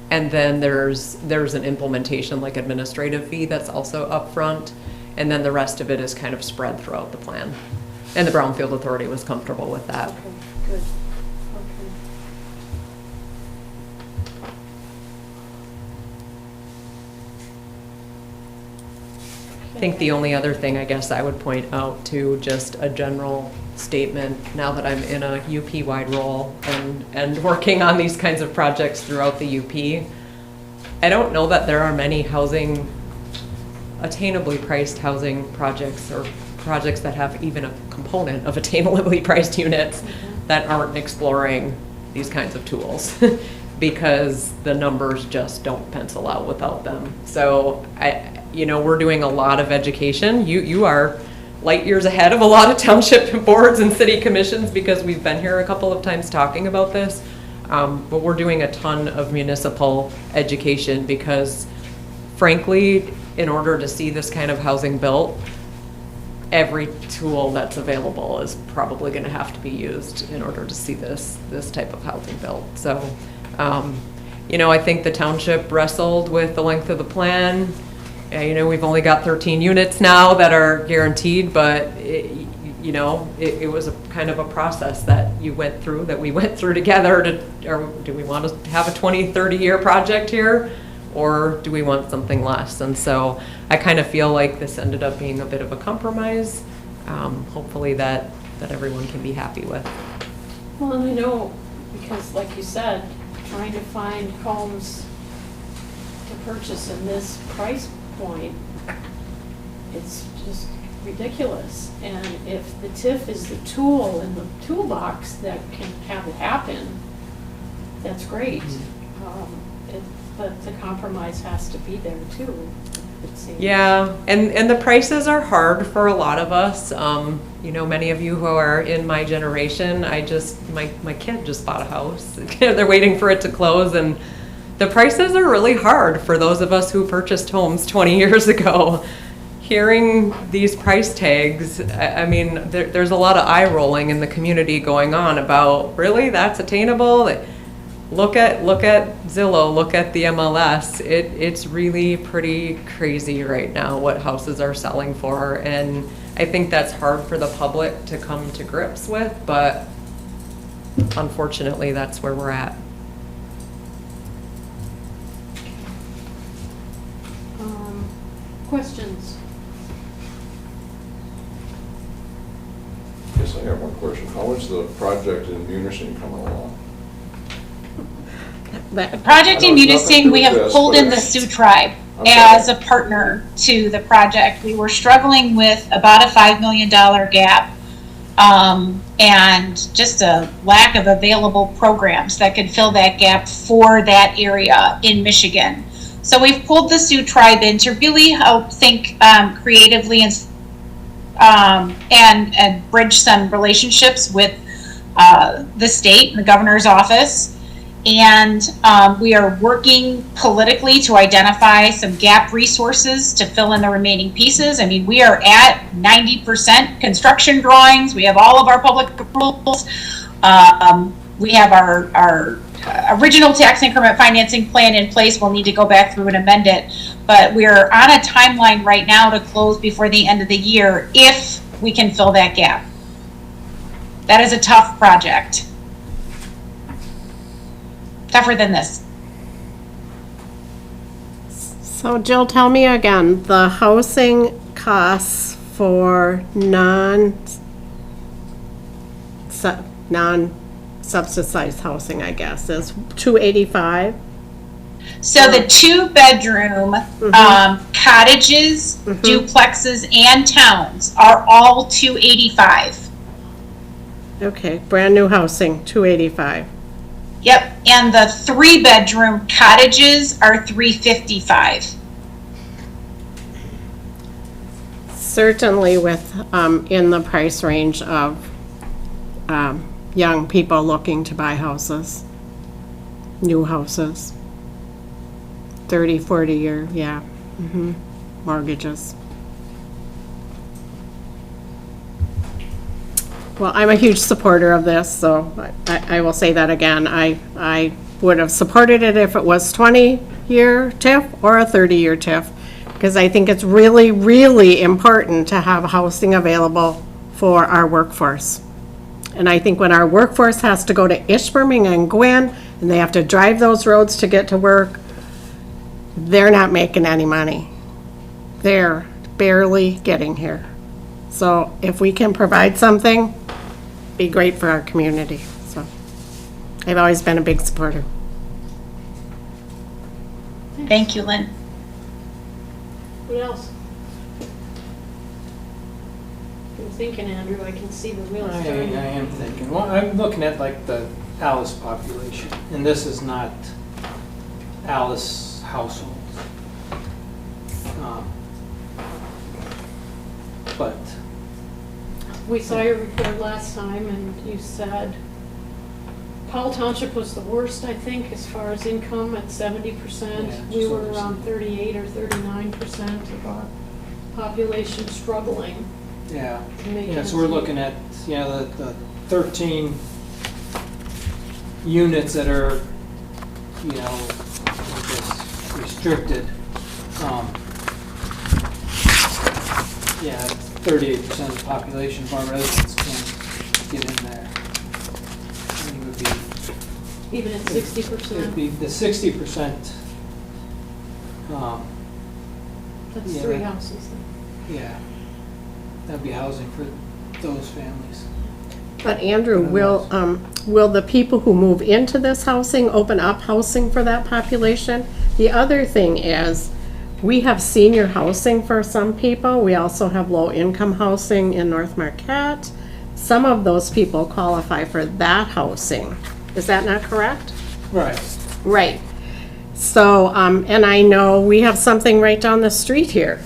then there's an implementation, like administrative fee, that's also up front. And then the rest of it is kind of spread throughout the plan. And the Brownfield Authority was comfortable with that. Okay, good. Okay. I think the only other thing I guess I would point out to, just a general statement, now that I'm in a UP-wide role and working on these kinds of projects throughout the UP, I don't know that there are many attainably priced housing projects or projects that have even a component of attainably priced units that aren't exploring these kinds of tools because the numbers just don't pencil out without them. So we're doing a lot of education. You are light years ahead of a lot of township boards and city commissions because we've been here a couple of times talking about this. But we're doing a ton of municipal education because frankly, in order to see this kind of housing built, every tool that's available is probably going to have to be used in order to see this type of housing built. So, I think the township wrestled with the length of the plan. We've only got 13 units now that are guaranteed, but it was a kind of a process that we went through together or do we want to have a 20, 30 year project here? Or do we want something less? And so I kind of feel like this ended up being a bit of a compromise. Hopefully that that everyone can be happy with. Well, and I know, because like you said, trying to find homes to purchase in this price point, it's just ridiculous. And if the TIF is the tool in the toolbox that can have it happen, that's great. But the compromise has to be there too, it seems. Yeah, and the prices are hard for a lot of us. You know, many of you who are in my generation, my kid just bought a house. They're waiting for it to close, and the prices are really hard for those of us who purchased homes 20 years ago. Hearing these price tags, I mean, there's a lot of eye rolling in the community going on about, really, that's attainable? Look at Zillow, look at the MLS. It's really pretty crazy right now what houses are selling for, and I think that's hard for the public to come to grips with, but unfortunately, that's where we're at. Questions? Yes, I have one question. How is the project in Munising coming along? The project in I know it's nothing to Munising, we do have with this, pulled but in the it's- Sioux Tribe I'm sorry. as a partner to the project. We were struggling with about a $5 million gap, and just a lack of available programs that could fill that gap for that area in Michigan. So we've pulled the Sioux Tribe in to really help think creatively and bridge some relationships with the state and the governor's office. And we are working politically to identify some gap resources to fill in the remaining pieces. I mean, we are at 90% construction drawings. We have all of our public approvals. We have our original tax increment financing plan in place. We'll need to go back through and amend it. But we're on a timeline right now to close before the end of the year if we can fill that gap. That is a tough project. Tougher than this. So Jill, tell me again, the housing costs for non-subsidized housing, I guess, is $285. So the 2-bedroom cottages, duplexes, and towns are all $285. Okay, brand new housing, $285. Yep, and the 3-bedroom cottages are $355. Certainly with, in the price range of young people looking to buy houses, new houses, 30, 40 year, yeah, mortgages. Well, I'm a huge supporter of this, so I will say that again. I would have supported it if it was 20-year TIF or a 30-year TIF, because I think it's really, really important to have housing available for our workforce. And I think when our workforce has to go to Ishburn and Gwin, and they have to drive those roads to get to work, they're not making any money. They're barely getting here. So if we can provide something, be great for our community. So I've always been a big supporter. Thank you, Lynn. What else? I'm thinking, Andrew, I can see the wheels I turning. am thinking, well, I'm looking at like the Alice population, and this is not Alice households. But, We saw your report last time, and you said Powell Township was the worst, I think, as far as income at 70%. Yeah, We just were over around 38 or 39% of our population struggling yeah, to make yeah, ends so we're meet. looking at, the 13 units that are, I guess, restricted. Yeah, 38% of the population of our residents can't get in there. And it would be, Even at it would 60%, be the 60%, that's yeah. 3 houses then. yeah, that'd be housing for those families. But Andrew, will the people who move into this housing open up housing for that population? The other thing is, we have senior housing for some people. We also have low-income housing in North Marquette. Some of those people qualify for that housing. Is that not correct? Right. Right. So, and I know we have something right down the street here,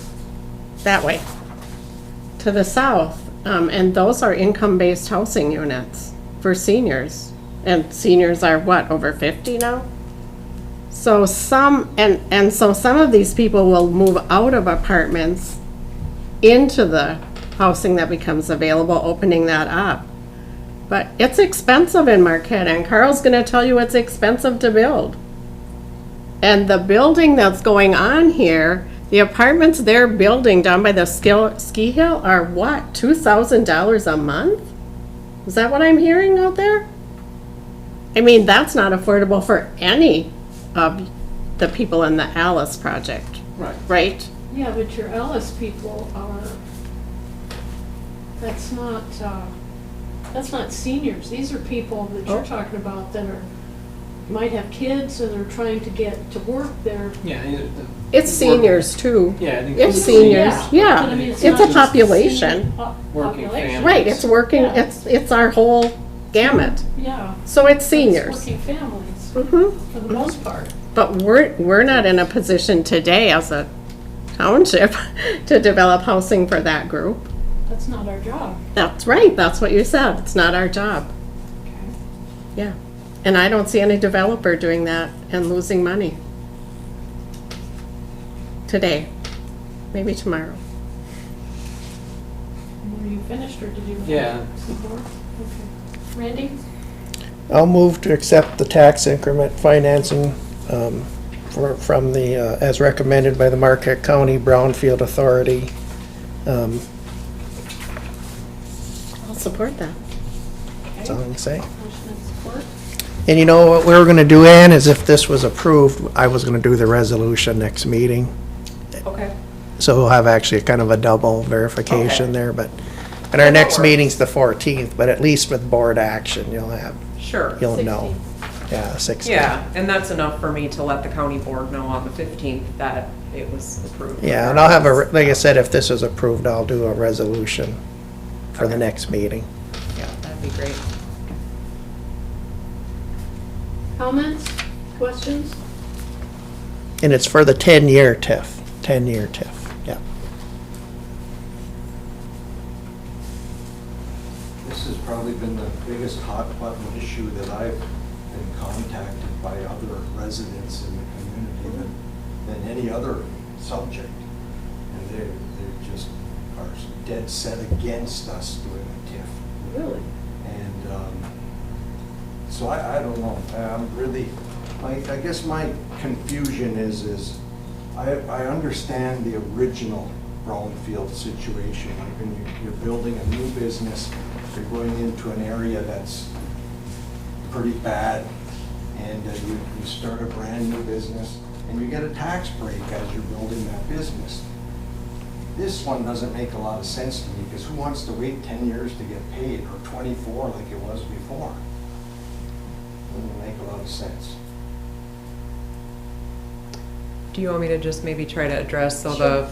that way, to the south. And those are income-based housing units for seniors. And seniors are what, over 50 now? So so some of these people will move out of apartments into the housing that becomes available, opening that up. But it's expensive in Marquette, and Carl's gonna tell you it's expensive to build. And the building that's going on here, the apartments they're building down by the ski hill are what, $2,000 a month? Is that what I'm hearing out there? I mean, that's not affordable for any of the people in the Alice project, Right. right? Yeah, but your Ellis people are, that's not seniors. These are people that you're talking about that are, might have kids and are trying to get to work there. Yeah. It's seniors too. Yeah, it It's includes seniors, But I yeah. mean, It's not a just population. senior Working population. families. Right, it's working, Yeah. it's our whole gamut. Yeah. So it's It's seniors. working families, Mhm. for the most part. But we're not in a position today as a township to develop housing for that group. That's not our job. That's right, that's what you said, it's not our job, Okay. yeah. And I don't see any developer doing that and losing money. Today, maybe tomorrow. Were you finished or did you? have Yeah. some more? Okay. Randy? I'll move to accept the tax increment financing from the, as recommended by the Marquette County Brownfield Authority. I'll support that. That's all I can say. Motion and support. And you know what we were gonna do, Ann, is if this was approved, I was gonna do the resolution next meeting. Okay. So we'll have actually kind of a double verification Okay. there, but, and Yeah, our that next works. meeting's the 14th, but at least with board action, Sure. you'll know. 16. Yeah, 16th. Yeah, and that's enough for me to let the county board know on the 15th that it was approved. Yeah, and I'll have like I said, if this is approved, I'll do a resolution for the Okay. next meeting. Yeah, that'd be great. Comments, questions? And it's for the 10-year TIF, 10-year TIF, yeah. This has probably been the biggest hot button issue that I've been contacted by other residents in the community than any other subject. And they just are dead set against us doing a TIF. Really? And so I don't know, I'm really, I guess my confusion is I understand the original brownfield situation. Like when you're building a new business, you're going into an area that's pretty bad, and you start a brand new business, and you get a tax break as you're building that business. This one doesn't make a lot of sense to me, because who wants to wait 10 years to get paid, or 24 like it was before? Doesn't make a lot of sense. Do you want me to just maybe try to address, so Sure.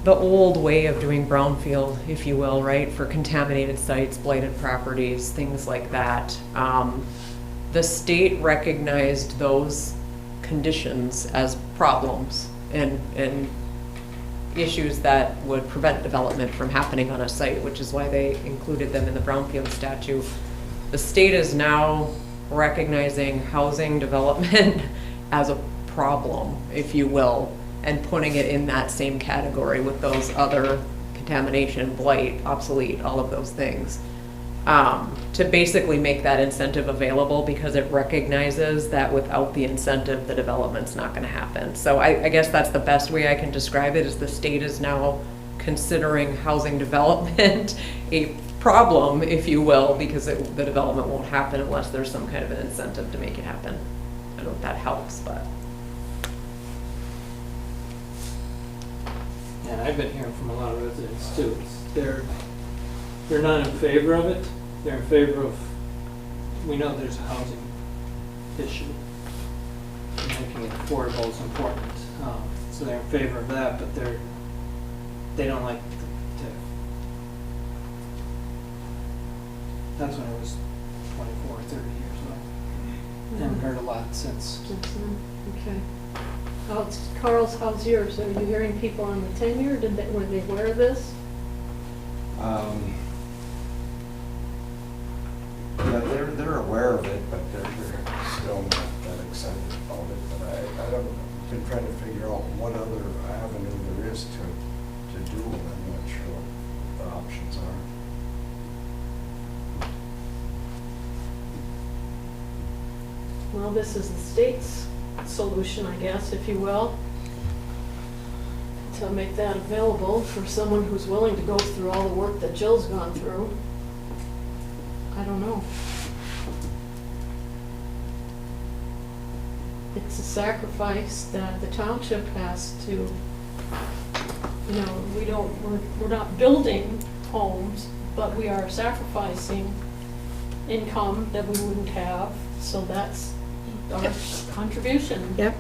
the old way of doing brownfield, if you will, right, for contaminated sites, blighted properties, things like that. The state recognized those conditions as problems and issues that would prevent development from happening on a site, which is why they included them in the brownfield statute. The state is now recognizing housing development as a problem, if you will, and putting it in that same category with those other contamination, blight, obsolete, all of those things. To basically make that incentive available, because it recognizes that without the incentive, the development's not gonna happen. So I guess that's the best way I can describe it, is the state is now considering housing development a problem, if you will, because the development won't happen unless there's some kind of an incentive to make it happen. I don't know if that helps, but. And I've been hearing from a lot of residents too. they're not in favor of it. They're in favor of, we know there's a housing issue. And making it affordable is important. So they're in favor of that, but they don't like the TIF. That's when it was 24, 30 years ago. Haven't heard a lot since. Okay. How's yours? Are you hearing people on the tenure? Were they aware of this? Yeah, they're aware of it, but they're still not that excited about it. But I don't, been trying to figure out what other avenue there is to do, and I'm not sure what the options are. Well, this is the state's solution, I guess, if you will, to make that available for someone who's willing to go through all the work that Jill's gone through. I don't know. It's a sacrifice that the township has to, you know, we're not building homes, but we are sacrificing income that we wouldn't have, so that's our contribution. Yep,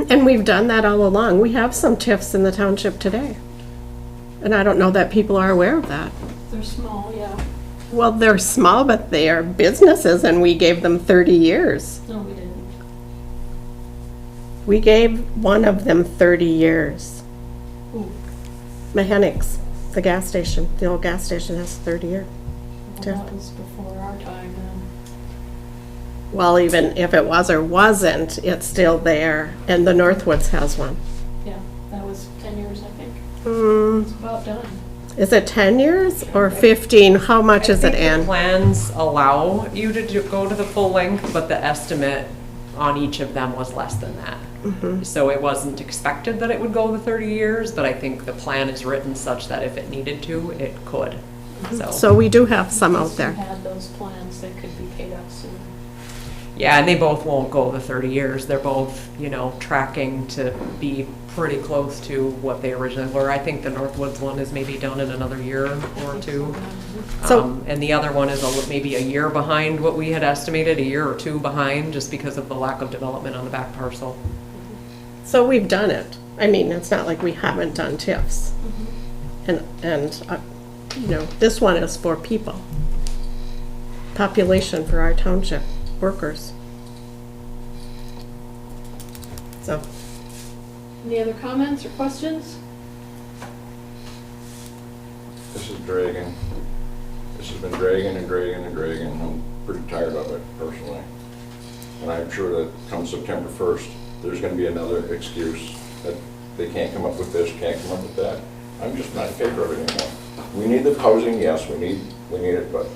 and we've done that all along. We have some TIFs in the township today. And I don't know that people are aware of that. They're small, yeah. Well, they're small, but they are businesses, and we gave them 30 years. No, we didn't. We gave one of them 30 years. Ooh, Mechanic's, the gas station, the old gas station has 30 years. well, that was before our time then. Well, even if it was or wasn't, it's still there, and the Northwoods has one. Yeah, that was 10 years, I think. Hmm, It's about done. is it 10 years or 15? How much is it, I think the Ann? plans allow you to go to the full length, but the estimate on each of them was less than that. So it wasn't expected that it would go the 30 years, but I think the plan is written such that if it needed to, it could. So we do have some out We there. had those plans that could be paid up soon. Yeah, and they both won't go the 30 years. They're both, you know, tracking to be pretty close to what they originally were. I think the Northwoods one is maybe done in another year or two. So- And the other one is maybe a year behind what we had estimated, a year or two behind, just because of the lack of development on the back parcel. So we've done it. I mean, it's not like we haven't done TIFs. And you know, this one is for people. Population for our township, workers. So, Any other comments or questions? This is dragging. This has been dragging and dragging and dragging. I'm pretty tired of it personally. And I'm sure that come September 1st, there's gonna be another excuse that they can't come up with this, can't come up with that. I'm just not in favor of it anymore. We need the housing, yes, we need it, but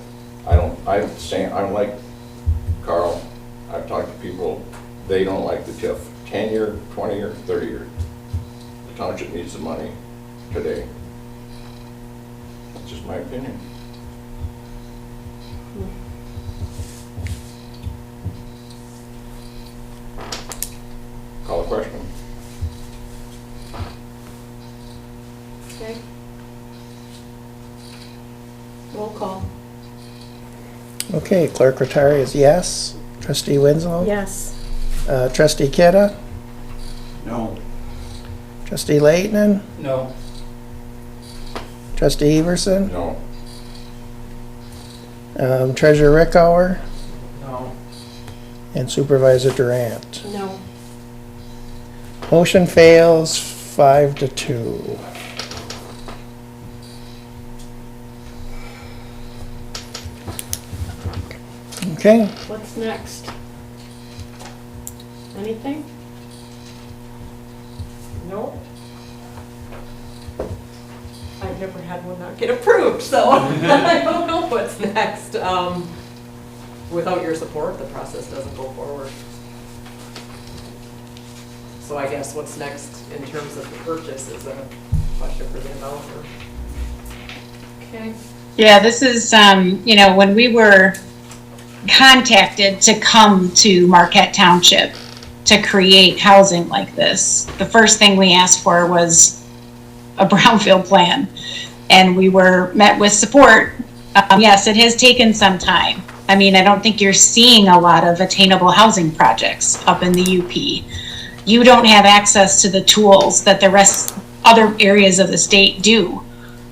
I'm like Carl, I've talked to people, they don't like the TIF. 10-year, 20-year, 30-year. The township needs the money today. That's just my opinion. Call a question. Okay. Roll call. Okay, Clerk Rattari is yes. Trustee Winslow? yes. Trustee Kidda? No. Trustee Leighton? No. Trustee Everson? No. Treasurer Rickower? No. And Supervisor Durant. No. Motion fails 5-2. Okay, What's next? Anything? No. I've never had one not get approved, so I don't know what's next. Without your support, the process doesn't go forward. So I guess what's next in terms of the purchase is a question for the developer. Okay. Yeah, this is, you know, when we were contacted to come to Marquette Township to create housing like this, the first thing we asked for was a brownfield plan. and we were met with support. Yes, it has taken some time. I mean, I don't think you're seeing a lot of attainable housing projects up in the UP. You don't have access to the tools that the other areas of the state do,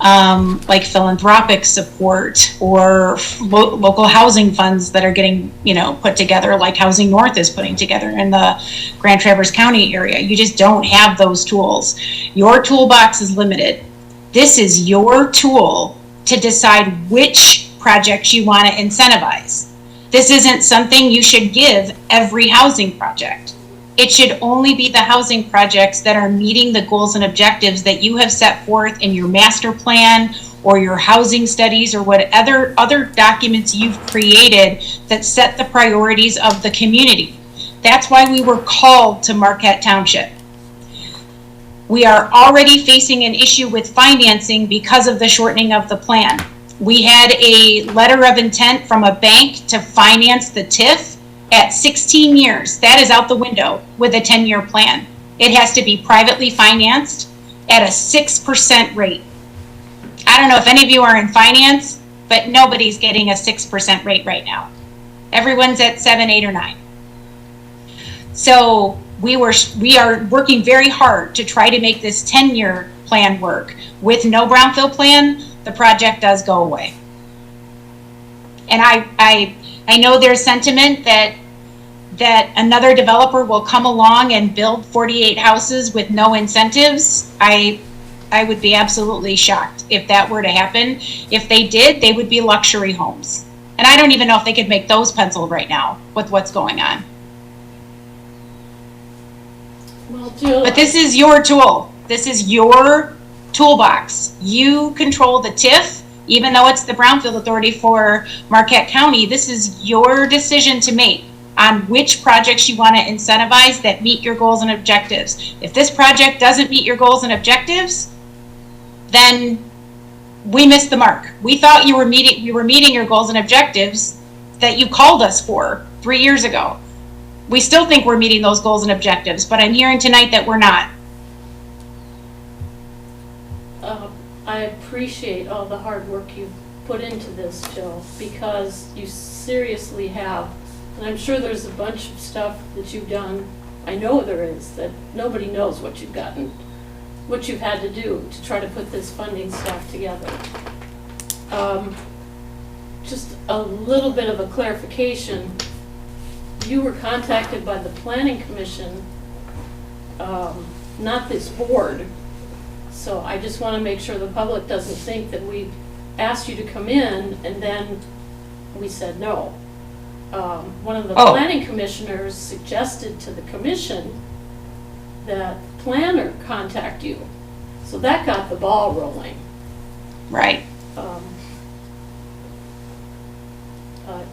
like philanthropic support or local housing funds that are getting, put together, like Housing North is putting together in the Grand Traverse County area. You just don't have those tools. Your toolbox is limited. This is your tool to decide which projects you want to incentivize. This isn't something you should give every housing project. It should only be the housing projects that are meeting the goals and objectives that you have set forth in your master plan or your housing studies or whatever other documents you've created that set the priorities of the community. That's why we were called to Marquette Township. We are already facing an issue with financing because of the shortening of the plan. We had a letter of intent from a bank to finance the TIF at 16 years. That is out the window with a 10-year plan. It has to be privately financed at a 6% rate. I don't know if any of you are in finance, but nobody's getting a 6% rate right now. Everyone's at 7, 8, or 9. So we are working very hard to try to make this 10-year plan work. With no brownfield plan, the project does go away. And I know there's sentiment that another developer will come along and build 48 houses with no incentives. I would be absolutely shocked if that were to happen. If they did, they would be luxury homes. And I don't even know if they could make those pencil right now with what's going on. Well, Jill, But this is your tool. This is your toolbox. You control the TIF, even though it's the Brownfield Authority for Marquette County. This is your decision to make on which projects you want to incentivize that meet your goals and objectives. If this project doesn't meet your goals and objectives, then we missed the mark. We thought you were meeting your goals and objectives that you called us for 3 years ago. We still think we're meeting those goals and objectives, but I'm hearing tonight that we're not. I appreciate all the hard work you've put into this, Jill, because you seriously have. And I'm sure there's a bunch of stuff that you've done, I know there is, that nobody knows what you've had to do to try to put this funding staff together. Just a little bit of a clarification. You were contacted by the Planning Commission, not this board. So I just want to make sure the public doesn't think that we asked you to come in and then we said no. One of the planning commissioners suggested to the commission that the planner contact you. So that got the ball rolling. Right. But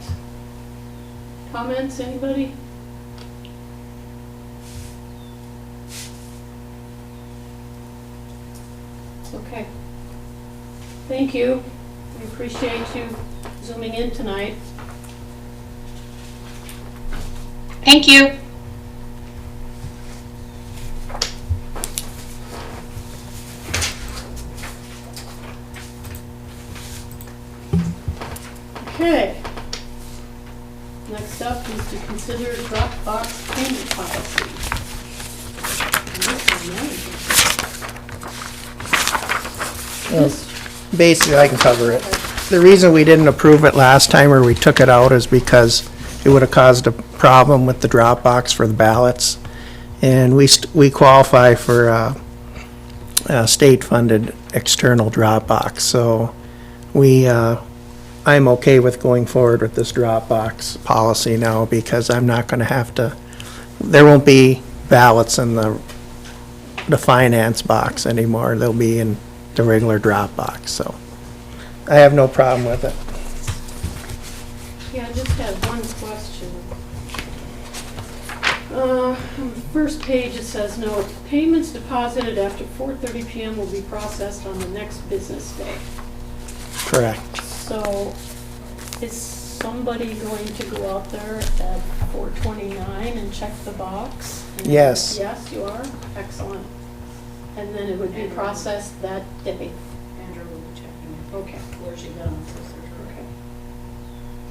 comments, anybody? Okay. Thank you. We appreciate you zooming in tonight. Thank you. Okay. Next up is to consider Dropbox payment policy. Basically, I can cover it. The reason we didn't approve it last time, or we took it out, is because it would have caused a problem with the Dropbox for the ballots. And we qualify for a state-funded external Dropbox. So I'm okay with going forward with this Dropbox policy now, because I'm not going to have to, there won't be ballots in the finance box anymore. They'll be in the regular Dropbox, so I have no problem with it. Yeah, I just had one question. On the first page, it says, no, payments deposited after 4:30 p.m. will be processed on the next business day. Correct. So is somebody going to go out there at 4:29 and check the box? And Yes. Yes, you are? Excellent. And then it would be processed that day. Okay, Where she got on for surgery. okay.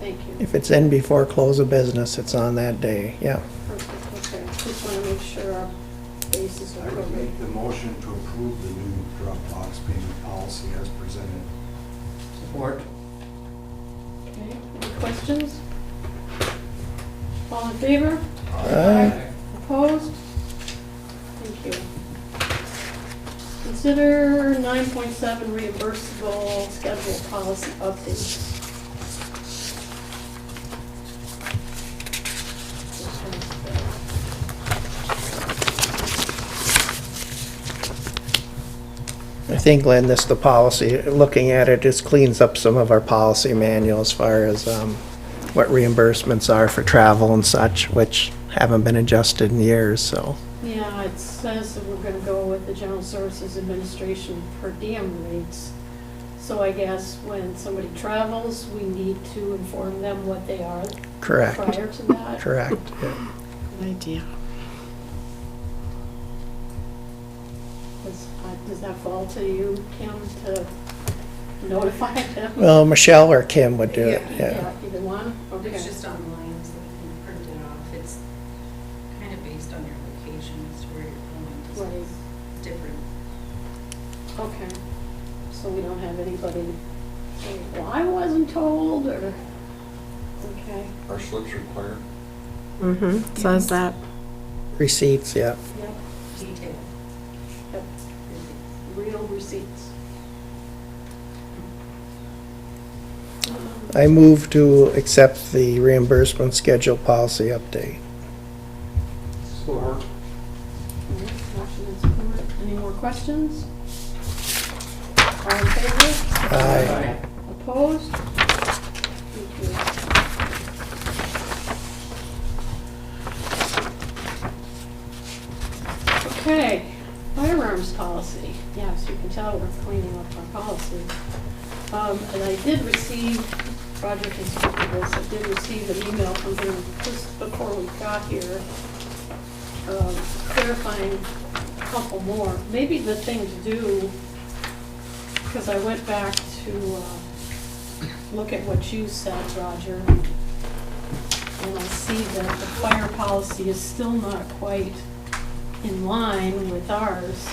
Thank you. If it's in before close of business, it's on that day, yeah. Perfect, okay. Just want to make sure our bases I are would covered. make the motion to approve the new drop box payment policy as presented. Support. Okay, any questions? All in favor? Aye. Opposed? Thank you. Consider 9.7 reimbursable schedule policy updates. I think, Lynn, this, the policy, looking at it, just cleans up some of our policy manual as far as what reimbursements are for travel and such, which haven't been adjusted in years, so. Yeah, it says that we're gonna go with the General Services Administration per diem rates. So I guess when somebody travels, we need to inform them what they are Correct, prior to that. correct. Yeah. Good idea. Does that fall to you, Kim, to notify them? Well, Michelle or Kim would do it, yeah. Either one? Okay. It's just online, so we can print it off. It's kind of based on your location as to where you're going. So Right. it's different. Okay, so we don't have anybody saying, well, I wasn't told, or, okay, Are slips required? Mm-hmm, says that. Receipts, yeah. yep, Detail. yep, real receipts. I move to accept the reimbursement schedule policy update. Support. Motion and support. Any more questions? All in favor? Aye. Opposed? Thank you. Okay, firearms policy. Yes, you can tell we're cleaning up our policy. And I did receive, Roger can speak to this, I did receive an email from him just before we got here, clarifying a couple more. Maybe the thing to do, because I went back to look at what you said, Roger, and I see that the fire policy is still not quite in line with ours.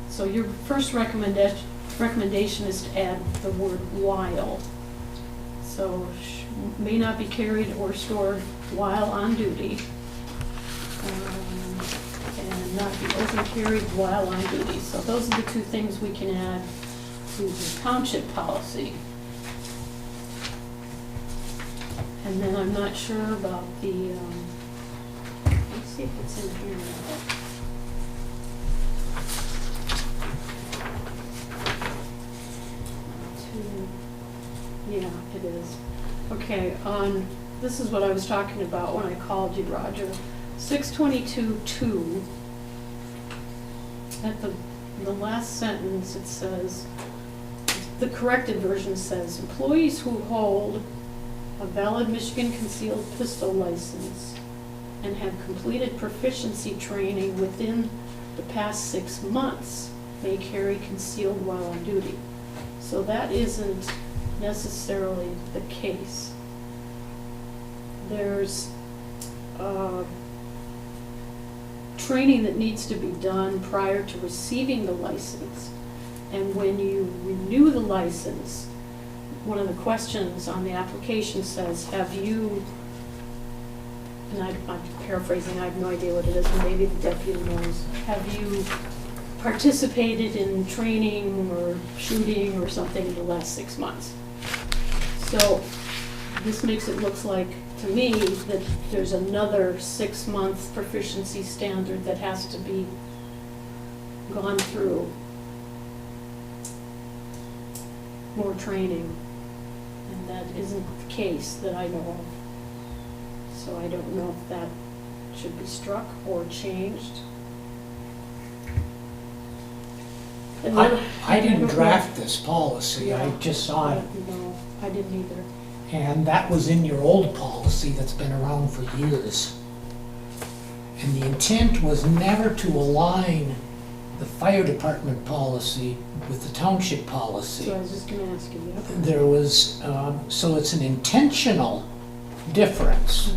So your first recommendation is to add the word while. So may not be carried or stored while on duty. And not be open carried while on duty. So those are the two things we can add to the township policy. And then I'm not sure about the, let's see if it's in here. Yeah, it is. Okay, this is what I was talking about when I called you, Roger. 622.2, at the last sentence, it says, the corrected version says, employees who hold a valid Michigan concealed pistol license and have completed proficiency training within the past 6 months may carry concealed while on duty. So that isn't necessarily the case. There's training that needs to be done prior to receiving the license. And when you renew the license, one of the questions on the application says, have you, and I'm paraphrasing, I have no idea what it is, and maybe the deputy knows, have you participated in training or shooting or something in the last 6 months? So this makes it look like, to me, that there's another 6-month proficiency standard that has to be gone through. More training. And that isn't the case that I know of. So I don't know if that should be struck or changed. And then- I didn't don't draft this policy, I Yeah. just saw it, No, I didn't either. and that was in your old policy that's been around for years. And the intent was never to align the fire department policy with the township policy. So I was just gonna ask you, yeah. There was, so it's an intentional difference.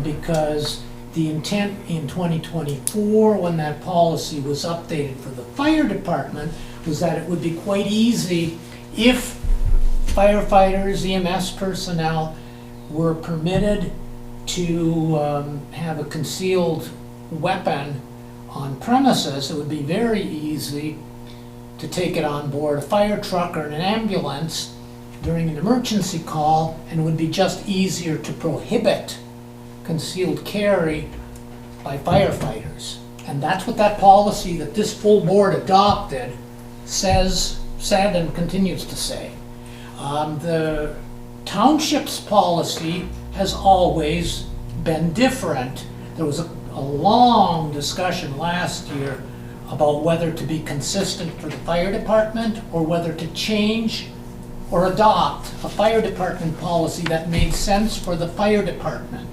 Because the intent in 2024, when that policy was updated for the fire department, was that it would be quite easy if firefighters, EMS personnel were permitted to have a concealed weapon on premises, it would be very easy to take it on board a fire truck or an ambulance during an emergency call, and it would be just easier to prohibit concealed carry by firefighters. And that's what that policy that this full board adopted said and continues to say. The township's policy has always been different. There was a long discussion last year about whether to be consistent for the fire department or whether to change or adopt a fire department policy that made sense for the fire department.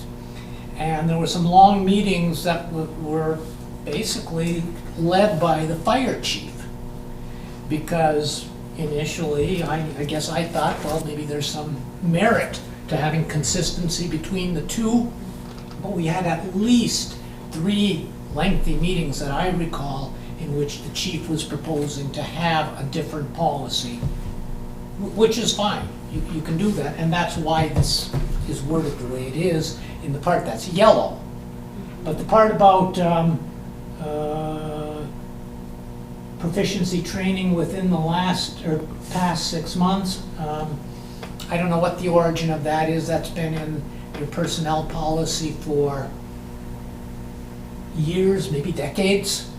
And there were some long meetings that were basically led by the fire chief. Because initially, I guess I thought, well, maybe there's some merit to having consistency between the two. But we had at least 3 lengthy meetings that I recall in which the chief was proposing to have a different policy, which is fine. You can do that, and that's why this is worded the way it is in the part that's yellow. But the part about proficiency training within the past 6 months, I don't know what the origin of that is. That's been in your personnel policy for years, maybe decades.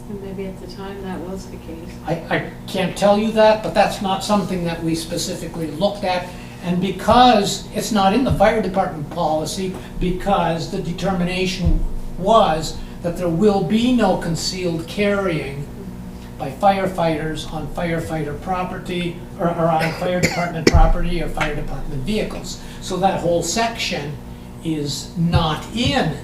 And maybe at the time that was the case. I can't tell you that, but that's not something that we specifically looked at. And because it's not in the fire department policy, because the determination was that there will be no concealed carrying by firefighters on firefighter property, or on fire department property or fire department vehicles. So that whole section is not in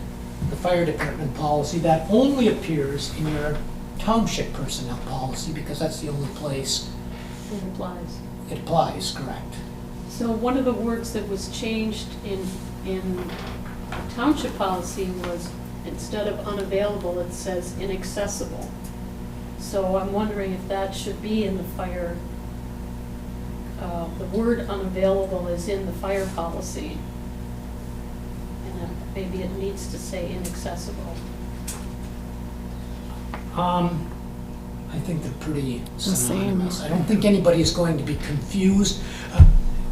the fire department policy. That only appears in your township personnel policy, because that's the only place It applies. it applies, correct? So one of the words that was changed in the township policy was, instead of unavailable, it says inaccessible. So I'm wondering if that should be in the fire, the word unavailable is in the fire policy. And maybe it needs to say inaccessible. I think they're pretty same. synonymous. I don't think anybody's going to be confused.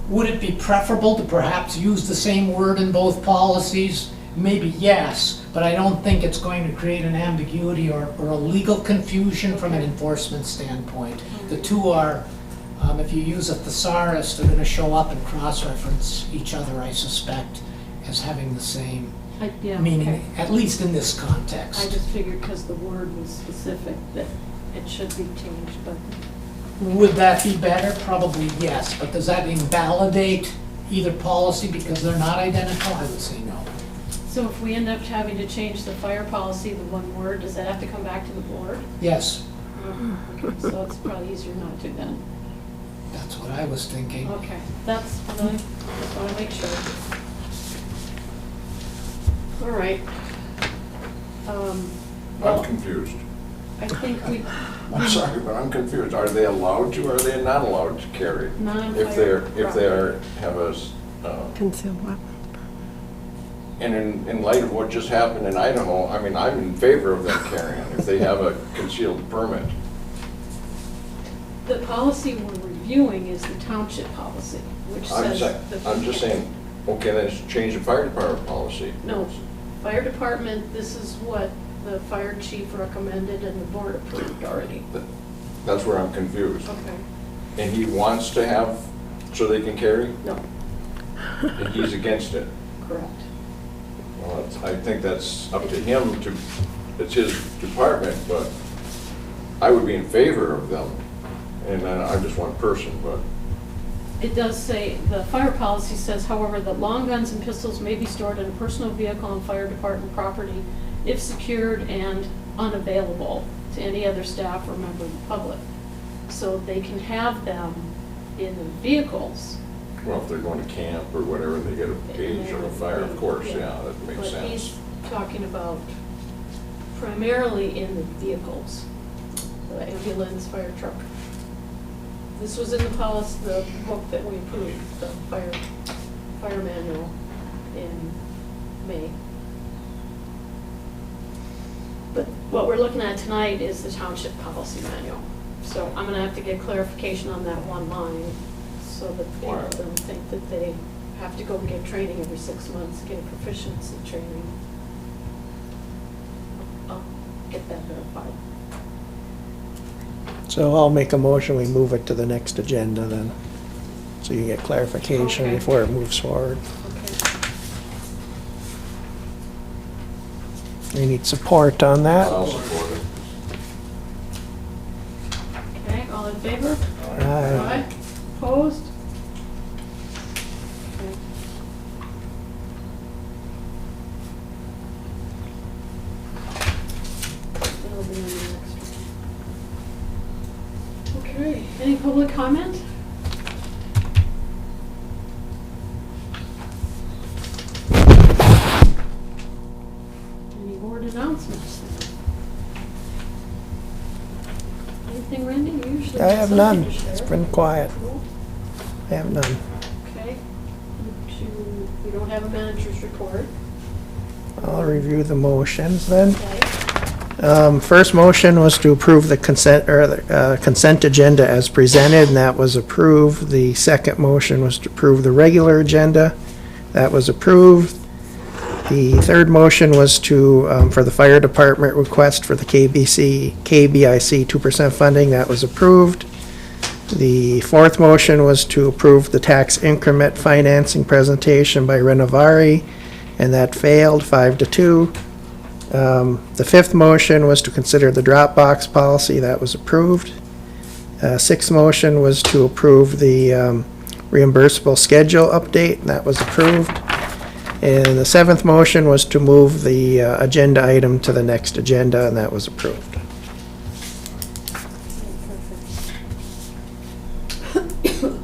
Would it be preferable to perhaps use the same word in both policies? Maybe yes, but I don't think it's going to create an ambiguity or a legal confusion from an enforcement standpoint. The two are, if you use a thesaurus, they're going to show up and cross-reference each other, I suspect, as having the same Yeah, meaning, okay. at least in this context. I just figured because the word was specific that it should be changed, but Would that be better? Probably yes, but does that invalidate either policy because they're not identical? I would say no. so if we end up having to change the fire policy, the one word, does that have to come back to the board? Yes, Okay, so it's probably easier not to then. that's what I was thinking. Okay, that's what I just want to make sure. All right. I'm Well, confused. I think we, I'm sorry, but I'm confused. Are they allowed to, or are they not allowed to carry? not on If fire they're, have a, Concealed weapon. and in light of what just happened in Idaho, I mean, I'm in favor of them carrying if they have a concealed permit. The policy we're reviewing is the township policy, which I'm says. that I'm we just can't- saying, okay, then it's change the fire department policy. No, fire department, this is what the fire chief recommended and the board approved already. That's where I'm confused. Okay, And he wants to have, so they can carry, no, and he's against it. correct. Well, I think that's up to him to, it's his department, but I would be in favor of them. And I'm just one person, but It does say, the fire policy says, however, that long guns and pistols may be stored in a personal vehicle on fire department property if secured and unavailable. to any other staff or member of the public. So they can have them in the vehicles. Well, if they're going to camp or whatever, they get a page or a fire, of course, yeah, that makes But sense. he's talking about primarily in the vehicles, the ambulance, fire truck. This was in the policy, the book that we approved, the fire manual in May. But what we're looking at tonight is the township policy manual. So I'm gonna have to get clarification on that one line, so that people Wow. don't think that they have to go and get training every 6 months, get a proficiency training. I'll get that verified. So I'll make a motion, we move it to the next agenda then, so you get clarification Okay. before it moves forward. Okay. We need support on that. I'll support it. Okay, all in favor? Aye. Opposed? Okay. That'll be on the next one. Okay, any public comment? Any board announcements then? Anything, Randy? You usually I have have none. something to It's share. been quiet. Cool. I have none. Okay. We don't have a manager's report. I'll review the motions then. Okay. First motion was to approve the consent agenda as presented, and that was approved. The second motion was to approve the regular agenda. That was approved. The third motion was to, for the fire department request for the KBIC 2% funding. That was approved. The fourth motion was to approve the tax increment financing presentation by Renovari, and that failed 5-2. The fifth motion was to consider the Dropbox policy. That was approved. Sixth motion was to approve the reimbursable schedule update, and that was approved. And the seventh motion was to move the agenda item to the next agenda, and that was approved.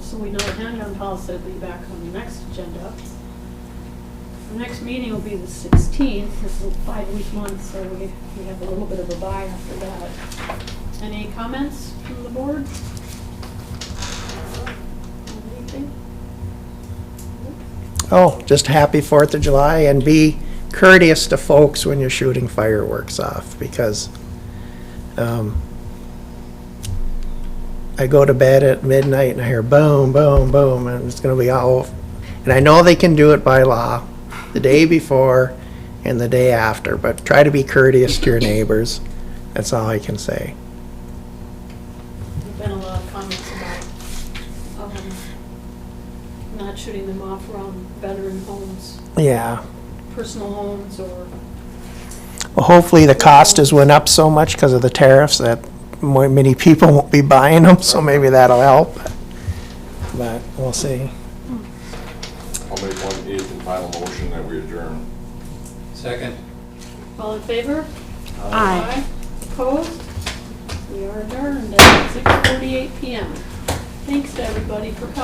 So we know the handgun policy will be back on the next agenda. The next meeting will be the 16th, it's a 5-week month, so we have a little bit of a bye after that. Any comments from the board? Anything? Oh, just happy 4th of July, and be courteous to folks when you're shooting fireworks off, because I go to bed at midnight and I hear boom, boom, boom, and it's gonna be all, and I know they can do it by law, the day before and the day after, but try to be courteous to your neighbors. That's all I can say. There've been a lot of comments about not shooting them off around veteran homes, Yeah. personal homes, or Well, hopefully the cost has went up so much because of the tariffs that more, many people won't be buying them, so maybe that'll help. But we'll see. I'll make one eighth and final motion that we adjourn. Second. all in favor? Aye. Opposed? We are adjourned at 6:48 PM. Thanks to everybody for coming.